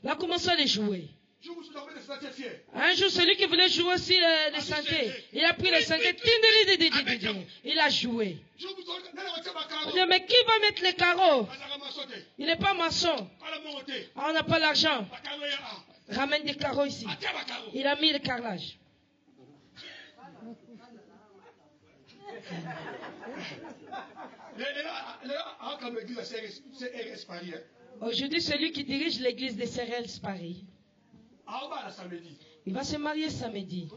Il a commencé à les jouer. Jour mosusu tokobeta bisika tie fier. Un jour, celui qui voulait jouer aussi le synthé, il a pris le synthé. Il a joué. Jour mosusu nana kotia On bakaro. dit, mais qui va mettre les carreaux? Azaka maso te. Il n'est pas maçon. Kala mongo te. Ah, on n'a pas l'argent. Bakaro ya a. Ramène des carreaux ici. Atia bakaro. Il a mis le carrelage. Lelo akamba église ya CRS Paris. Aujourd'hui, celui qui dirige l'église de Cérels Paris, Aobala samedi. il va se marier samedi.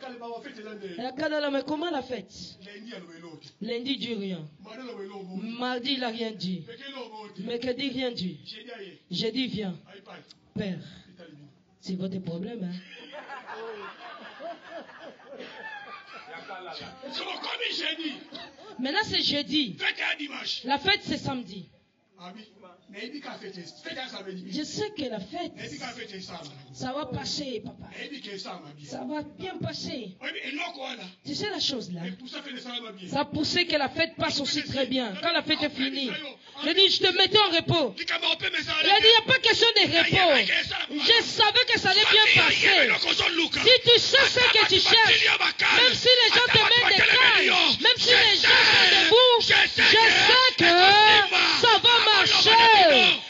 Kala ba wa fete Et lande. la Kadala, mais comment la fête? Lundi ya lobelo te. Lundi, dit rien. Manda lobelo mo. Mardi, il n'a rien dit. Peke lo mo te. Mercredi, rien dit. Jeudi aye. J'ai dit, viens. Ayi pai. Père, Itali bi. c'est votre problème. Hein? So komi jeudi. Maintenant, c'est jeudi. Fete ya dimanche. La fête, c'est samedi. Abi. Nayebi ka fete. Fete ya samedi. Je sais que la fête, Nayebi ka fete sama. ça va passer, papa. Nayebi ke sama bi. Ça va bien passer. Oyebi eloko wana. Tu sais la chose là? Et pour ça fait le sama bi. Ça poussait que la fête passe aussi très bien. Quand la fête est finie, je dis, je te mettais en repos. Likama ope Il mesa. a dit, il n'y a pas question de repos. Je savais que ça allait bien passer. Si tu sais ce que tu cherches, même si les gens te mettent des cailles, même si les gens sont debout, je sais que ça va marcher.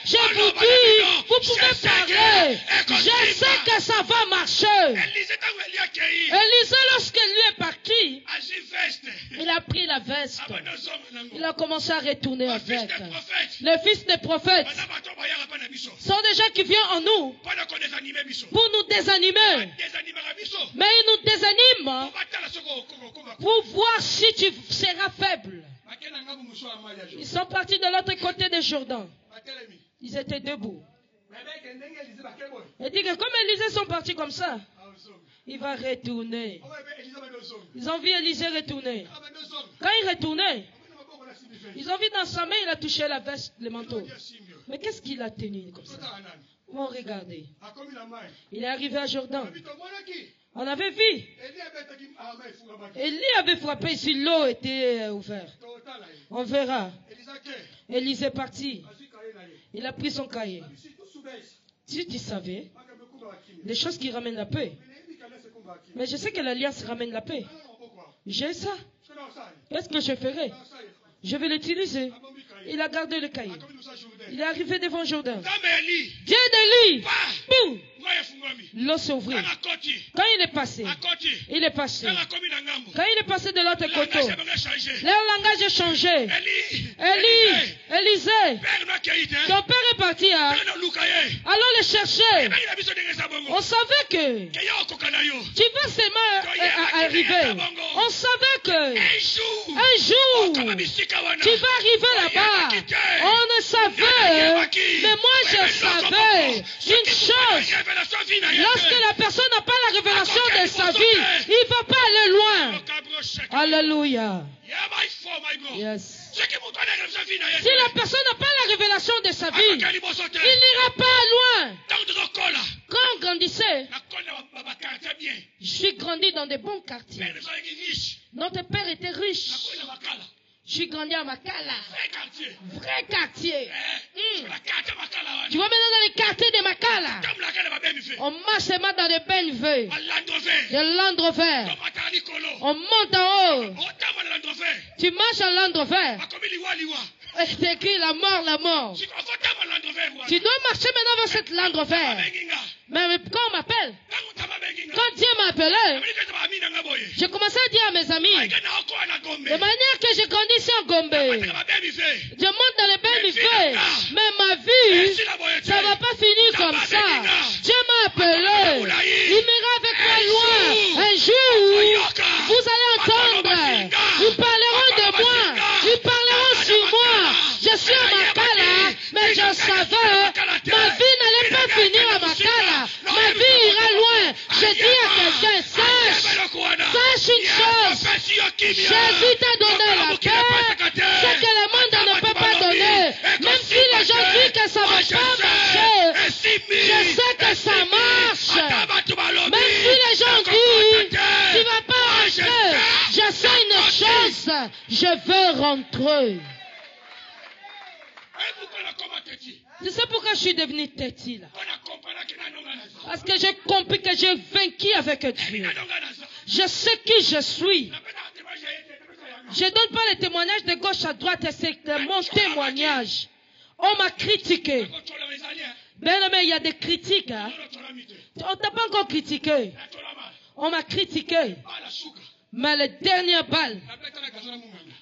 Je vous dis, vous pouvez parler. Je sais que ça va marcher. Élisée, lorsqu'il lui est parti, il a pris la veste. Il a commencé à retourner avec. Les fils des prophètes sont des gens qui viennent en nous pour nous désanimer. Mais ils nous désaniment pour voir si tu seras faible. Ils sont partis de l'autre côté du Jourdain. Ils étaient debout. Il dit que comme Élisée sont partis comme ça, il va retourner. Ils ont vu Élisée retourner. Quand il retournait, ils ont vu dans sa main, il a touché la veste, le manteau. Mais qu'est-ce qu'il a tenu comme ça? On regardez. Il est arrivé à Jourdain. On avait vu. Élie avait frappé ici, l'eau était ouverte. On verra. Élisée est parti. Il a pris son cahier. Si tu savais, les choses qui ramènent la paix. Mais je sais que l'alliance ramène la paix. J'ai ça. Qu'est-ce que je ferai? Je vais l'utiliser. Il a gardé le cahier. Il est arrivé devant Jourdain. Dieu d'Élie. Boum! L'eau s'est ouverte. Quand il est passé, il est passé. Quand il est passé de l'autre côté, leur langage a changé. Élie, Élisée, ton père est parti. Hein? Allons le chercher. On savait que tu vas seulement arriver. On savait que un jour, tu vas arriver là-bas. On ne savait. Mais moi, je savais une chose. Lorsque la personne n'a pas la révélation de sa vie, il ne va pas aller loin. Alléluia. Yes. Si la personne n'a pas la révélation de sa vie, il n'ira pas loin. Quand on grandissait, je suis grandi dans des bons quartiers. Notre père était riche. Je suis grandi à Makala. Vrai quartier. Vrai quartier. Sur la carte Makala. Tu vois maintenant dans les quartiers de Makala. Comme la carte va bien me faire. On marche seulement dans des Benveux, À l'endroit. des Land Rover. Comme à Tanicolo. On monte en haut. Autant à l'endroit. Tu marches en Land Rover. Comme liwa liwa. Et c'est écrit la mort, la mort. Si confortable à l'endroit. Tu dois marcher maintenant vers cette Land Rover. Mais quand on m'appelle, quand Dieu m'a appelé, j'ai commencé à dire à mes amis, de manière que j'ai grandi ici en Gombe, je monte dans les Benveux, mais ma vie, ça ne va pas finir comme ça. Dieu m'a appelé, il m'ira avec moi loin. Un jour, vous allez entendre, ils parleront de moi, ils parleront sur moi. Je suis à Makala, mais je savais, ma vie n'allait pas finir à Makala. Ma vie ira loin. Je dis à quelqu'un, sache une chose. Jésus t'a donné la paix. Ce que le monde ne peut pas donner. Même si les gens disent que ça ne va pas marcher, je sais que ça marche. Même si les gens disent, tu ne vas pas marcher, je sais une chose, je veux rentrer. Tu sais pourquoi je suis devenu têti là? Parce que j'ai compris que j'ai vaincu avec Dieu. Je sais qui je suis. Je ne donne pas les témoignages de gauche à droite, c'est mon témoignage. On m'a critiqué. Bien aimé, il y a des critiques. Hein? On ne t'a pas encore critiqué. On m'a critiqué. Mais les dernières balles,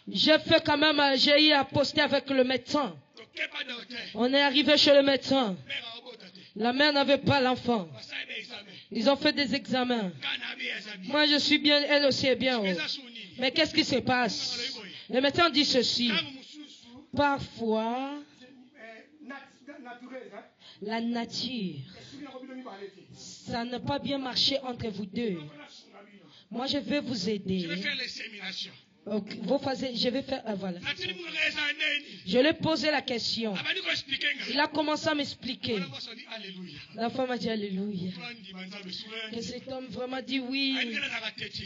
j'ai fait quand même, j'ai eu à poster avec le médecin. On est arrivé chez le médecin. La mère n'avait pas l'enfant. Ils ont fait des examens. Moi, je suis bien, elle aussi est bien. Oh. Mais qu'est-ce qui se passe? Le médecin dit ceci. Parfois, la nature, ça n'a pas bien marché entre vous deux. Moi, je vais vous aider. Je vais faire les séminations. Okay. Je vais faire. Voilà. Je lui ai posé la question. Il a commencé à m'expliquer. La femme a dit Alléluia. Et cet homme vraiment dit oui.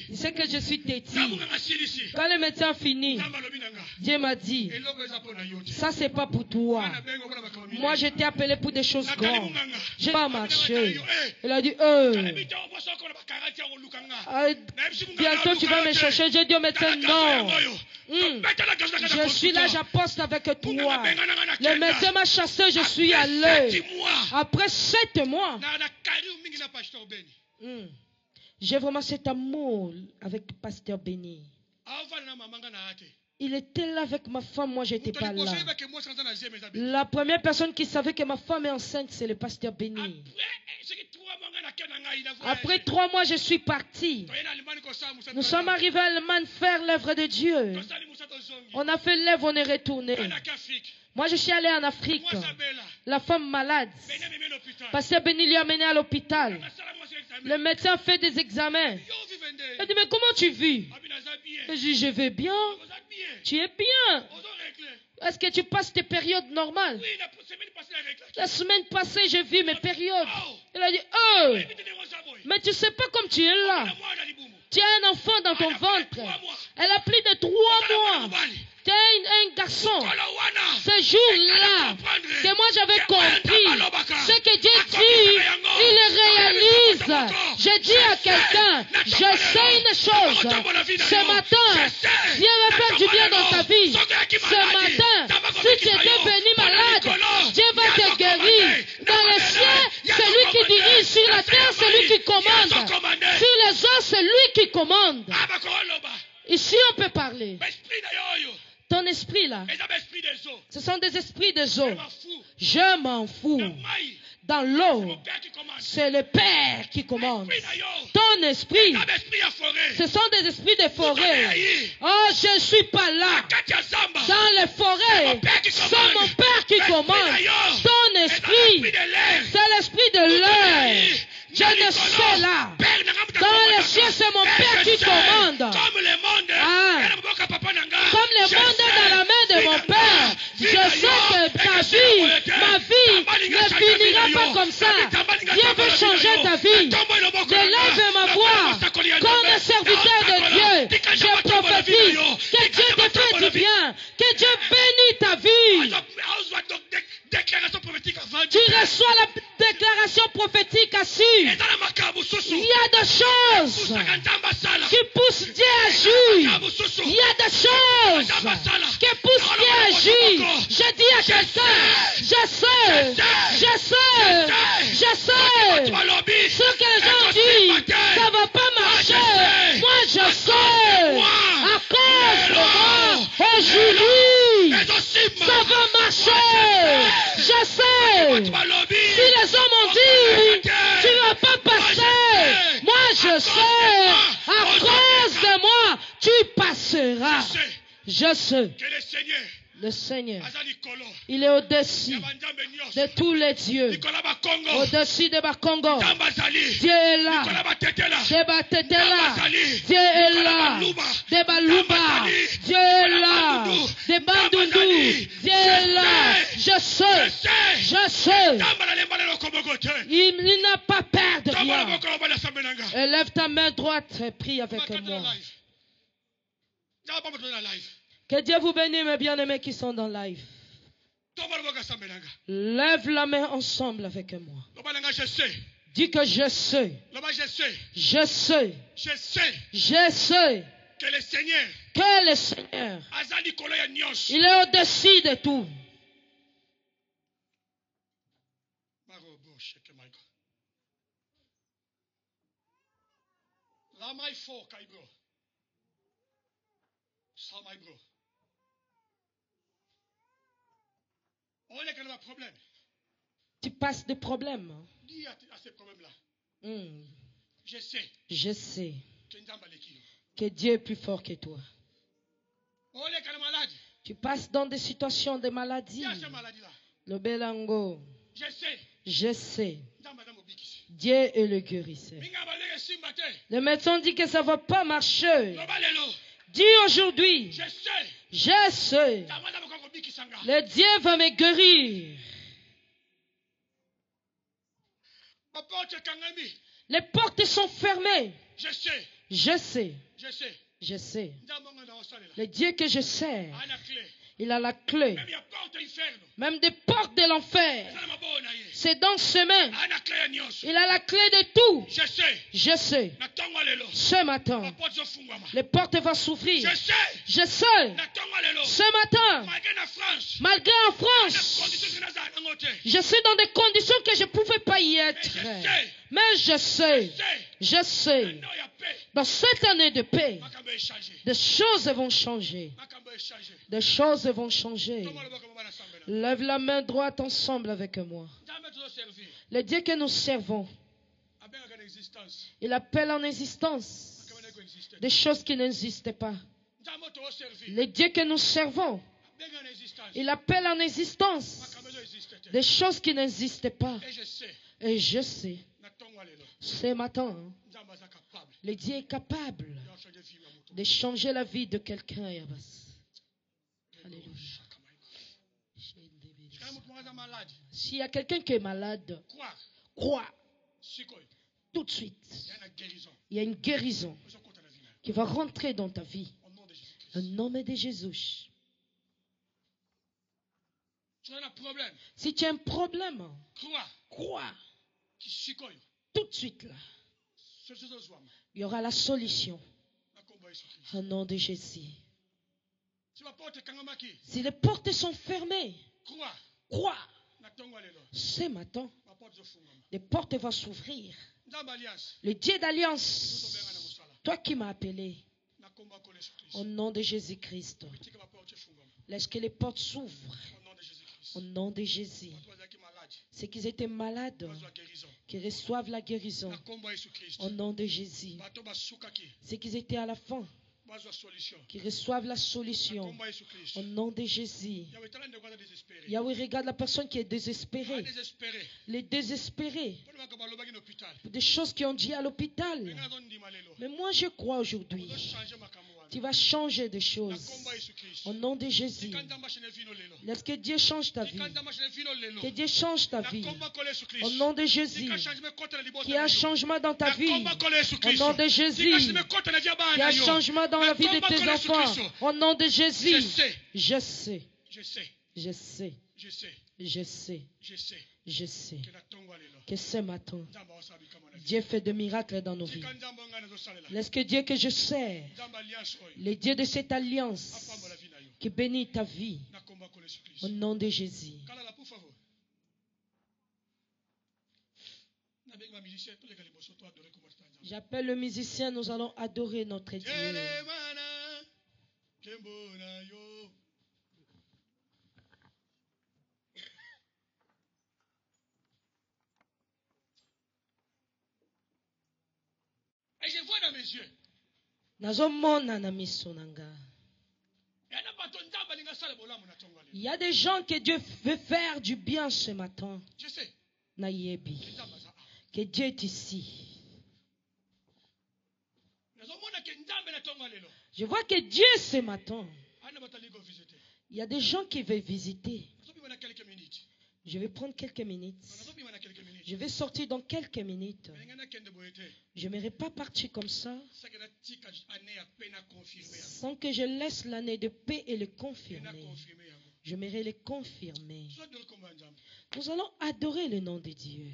Il sait que je suis têtu. Quand le médecin finit, Dieu m'a dit, ça c'est pas pour toi. Moi je t'ai appelé pour des choses grandes. Je n'ai pas marché. Il a dit, bientôt tu vas me chercher. J'ai dit au médecin, non. Je suis là, j'aposte avec toi. Le médecin m'a chassé, je suis allé. Après 7 mois, j'ai vraiment cet amour avec Pasteur Béni. Il était là avec ma femme, moi j'étais pas là. La première personne qui savait que ma femme est enceinte, c'est le Pasteur Béni. Après 3 mois, je suis parti. Nous sommes arrivés à Allemagne faire l'œuvre de Dieu. On a fait l'œuvre, on est retourné. Moi, je suis allé en Afrique. La femme malade. Pasteur Béni lui a amené à l'hôpital. Le médecin fait des examens. Il dit, mais comment tu vis? Je dis, je vais bien. Tu es bien. Est-ce que tu passes tes périodes normales? La semaine passée, j'ai vu mes périodes. Il a dit, oh, mais tu ne sais pas comme tu es là. Tu as un enfant dans ton ventre. Elle a plus de 3 mois. Tu es un garçon. Ce jour-là, que moi j'avais compris ce que Dieu dit, il le réalise. Je dis à quelqu'un, je sais une chose. Ce matin, Dieu va faire du bien dans ta vie. Ce matin, si tu étais venu malade, Dieu va te guérir. Dans le ciel, c'est lui qui dirige. Sur la terre, c'est lui qui commande. Sur les eaux, c'est lui qui commande. Ici, on peut parler. Ton esprit là, ce sont des esprits des eaux. Je m'en fous. Dans l'eau, c'est le Père qui commande. Ton esprit, ce sont des esprits de forêt. Oh, je ne suis pas là. Dans les forêts, c'est mon Père qui commande. Ton esprit, c'est l'esprit de l'air. Je ne sais là. Dans les cieux, c'est mon Père qui commande. Comme le monde est dans la main de mon Père, je sais que ta vie, ma vie, ne finira pas comme ça. Dieu veut changer ta vie. Je lève ma voix comme un serviteur de Dieu. Je prophétise que Dieu te fait du bien. Il y a des choses qui poussent Dieu à agir. Il y a des choses qui poussent Dieu à agir. Je dis à quelqu'un, je sais. Ce que les gens disent, ça ne va pas marcher. Moi, je sais. À cause de moi, aujourd'hui, ça va marcher. Je sais. Si les hommes ont dit, tu ne vas pas passer. Moi, je sais. À cause de moi, tu passeras. Je sais. Que le Seigneur, Le Seigneur, Azalikolo, il est au-dessus de tous les dieux. Nicolas Bakongo, Au-dessus de Bakongo. Tambazali, Dieu est là. Nicolas Batetela, Dieu est là. Dieu est là. De Baluba. Dieu est là. De Bandundu. Dieu est là. Je sais. Je sais. Il n'a pas peur de rien. Élève ta main droite et prie avec moi. Que Dieu vous bénisse, mes bien-aimés qui sont dans live. Lève la main ensemble avec moi. Dis que je sais. Je sais. Je sais. Que le Seigneur, Que le Seigneur, il est au-dessus de tout. Tu passes des problèmes. Dis à ces problèmes-là, je sais Je sais que Ndambaleki. que Dieu est plus fort que toi. Tu passes dans des situations de maladie. Dis à ces maladies-là, Le Belango, je sais. je sais. Ndambala Mobikisi. Dieu est le guérisseur. Mingabaleke Simbate. Le médecin dit que ça ne va pas marcher. Lobalelo. Dis aujourd'hui, Je sais. je sais. Ndamala Mokoko Bikisanga. Le Dieu va me guérir. Ma porte Kangami. Les portes sont fermées. Je sais. Je sais. Je sais. Je sais. Ndamanga na osalela. Le Dieu que je sers, Ana clé. il a la clé. Même il y a porte inferno. Même des portes de l'enfer. Sana mabona ye. C'est dans ses mains. Ana clé ya nyonso. Il a la clé de tout. Je sais. Je sais. Na tongo lelo. Ce Ma matin, porte zofungwama. les portes vont s'ouvrir. Je sais. Je sais. Na tongo lelo. Ce matin, Malgré na France. malgré en Na France, condition que naza nango te. je suis dans des conditions que je ne pouvais pas y être. Mais je sais. Je sais. Non, il y a paix. Dans cette année de paix, Makambo est changé. des choses vont changer. Makambo est changé. Des choses vont changer. Comment le boko mobana sambela. Lève la main droite ensemble avec moi. Ndambe tuzo servir. Le Dieu que nous servons, Abenga l'existence. il appelle en existence Makambo neko existe. des choses qui n'existaient pas. Ndambe tuzo servir. Le Dieu que nous servons, Abenga l'existence. il appelle en existence Makambo zo existe te. des choses qui n'existaient pas. Et je sais. Et je sais, Na tongo lelo. ce matin, Ndambe aza capable. le Dieu est capable De changer vie ya mutu. de changer la vie de quelqu'un. Yabas. Alléluia. Kana mutu mwaza malade. S'il y a quelqu'un qui est malade, Croire. crois Sikoyo. tout de suite. Il y a une guérison. Il y a une guérison Ozo kota na vie. qui va rentrer dans ta vie. Au nom de Jésus-Christ. Au nom de Jésus. Tu as un problème. Si tu as un problème, Croire. crois Qui sikoyo. tout de suite là. Ce sont aux hommes. Il y aura la solution. Na kombo Jésus-Christ. Au nom de Jésus. Tu vas porter kangamaki. Si les portes sont fermées, Croire. crois. Na tongo lelo. Ce matin, Ma porte zo fungama. les portes vont s'ouvrir. Ndambe alliance. Le Dieu Tuzo d'alliance, benga na musala. toi qui m'as appelé, Na kombo ko Jésus-Christ. au nom de Jésus-Christ, Tika ma porte fungama. laisse que les portes s'ouvrent. Au nom de Jésus-Christ. Au nom de Jésus. Tu vas qui malade. Ceux qui étaient malades, Tu vas guérison. qui reçoivent la guérison. Na kombo Jésus-Christ. Au nom de Jésus. Bato basukaki. Ceux qui étaient à la fin, Bazwa solution. qui reçoivent la Na solution. kombo Jésus-Christ. Au nom de Jésus. Yawe tala ndeko aza désespéré. Yahweh regarde la personne qui est Ah, désespérée. désespéré. Les désespérés. Pona bako balobaki na hôpital. Des choses qui ont dit à l'hôpital. Benga zo ndima lelo. Mais moi, je crois aujourd'hui. Ozo changer makambo wana. Tu vas changer de Na choses. kombo Jésus-Christ. Au nom de Jésus. Ikanda shene vino lelo. Laisse que Dieu change ta vie. Ikanda shene vino lelo. Que Dieu change ta Na vie. kombo ko Jésus-Christ. Au nom de Jésus. Tika changement kota na libota Qu'il y ait na un yo. changement dans ta Na vie. kombo ko Au Jésus-Christ. nom de Tika Jésus. changement kota na dia Qu'il y ait bana un yo. changement dans Na la vie de kombo tes ko enfants. Jésus-Christ. Au nom de Je Jésus. sais. Je sais. Je sais. Je sais. Je sais. Je sais. Je sais. Je sais que ce matin, Dieu fait des miracles dans nos vies. Laisse que Dieu que je sers, le Dieu de cette alliance, qui bénit ta vie, au nom de Jésus. J'appelle le musicien, nous allons adorer notre Dieu. Et je vois dans mes yeux. Il y a des gens que Dieu veut faire du bien ce matin. Je sais. Nayebi. Que Dieu est ici. Je vois que Dieu ce matin. Il y a des gens qui veulent visiter. Je vais prendre quelques minutes. Je vais sortir dans quelques minutes. Je ne vais pas partir comme ça sans que je laisse l'année de paix et le confirmer. Je m'aimerais le confirmer. Nous allons adorer le nom de Dieu.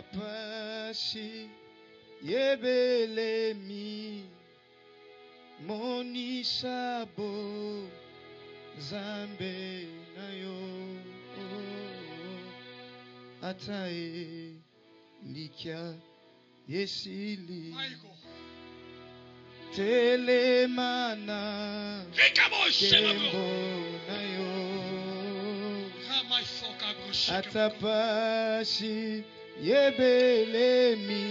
Tapasi yebelemi monisabo zambe nayo atae likia yesili telemana kembo nayo atapasi yebelemi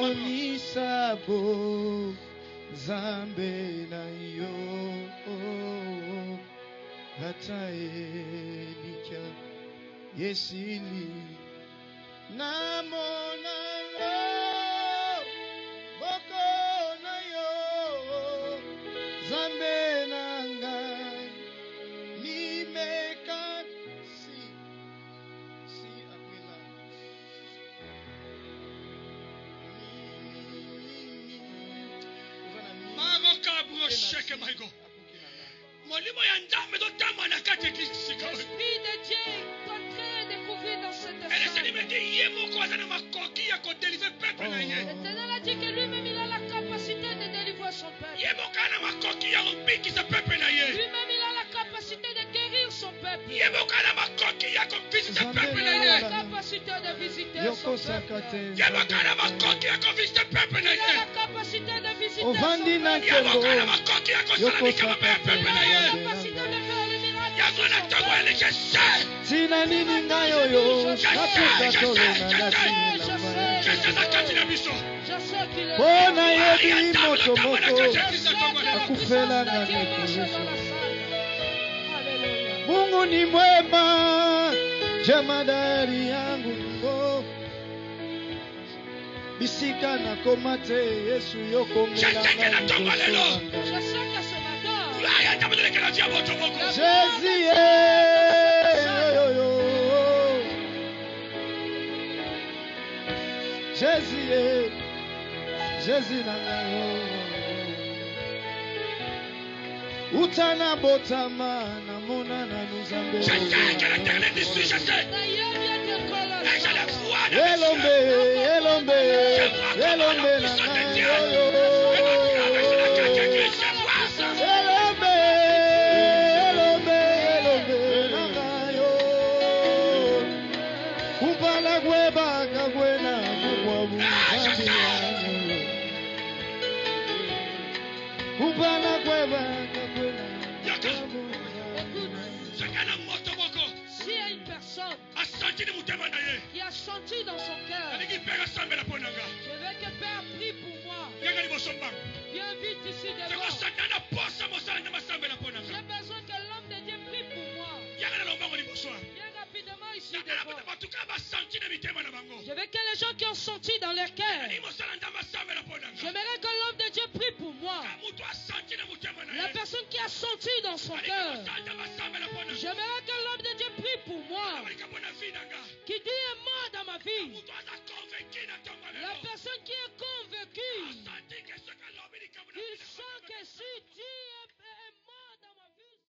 monisabo zambe na yo hataelika yesili namona lo boko na yo zambe nanga nimekasi si apela Shake my go. Molimo ya ndame do tama na kati kisika. L'Esprit de Dieu est en train de couvrir dans cette Elle se salle. dit yemo ko za na makoki ya ko délivrer peuple na ye. L'Éternel a dit que lui-même il a la capacité de délivrer son peuple. Yemo kana makoki ya ubiki sa peuple na ye. Lui-même il a la capacité de guérir son peuple. Yemo kana makoki ya ko visiter peuple na Il a ye. la capacité de visiter Yoko son peuple. sakate Yemo kana makoki ya ko visiter peuple na Il a ye. la capacité de visiter son ovandi na peuple. Yemo nkembo kana makoki ya ko Yoko salika mabe sakate peuple na Il a ye. la capacité de faire les miracles Yamo sur na son tango peuple. ele je sais. tina nini ngayo yo napuka tolo na nasini Je lamba sais na kati na biso. Je sais qu'il est bona là. yebi moto moko Je sais que la akufela puissance na de Dieu marche nekulusu dans la salle. Alléluia. Mungu ni mwema jemadari yangu ngo bisika na komate Yesu yokomela Je sais que na tongo lelo. Je sais que ce matin, Aya ndamo de kala dia moto moko. Jésus yo yo Jésus Jésus nangayo utana botama na mona na nuzambe Je sais que l'éternel est ici, je sais. d'ailleurs, il y a des colonnes. Et je le vois dans mes elombe yeux. elombe elombe nangayo Et notre âme est la carte église, je vois ça. elombe elombe elombe nangayo kupala kweba kakwena kukwabu kupala kweba kakwena Écoute, Je gagne un moto moko. s'il y a une personne qui a senti dans son cœur. Je veux que Père prie pour moi. Viens vite ici devant. J'ai besoin que l'homme de Dieu prie pour moi. Viens rapidement ici devant. Je veux que les gens qui ont senti dans leur cœur, j'aimerais que l'homme de Dieu prie pour moi. La personne qui a senti dans son cœur, j'aimerais que l'homme de Dieu prie pour moi. Qui dit est mort dans ma vie. La personne qui est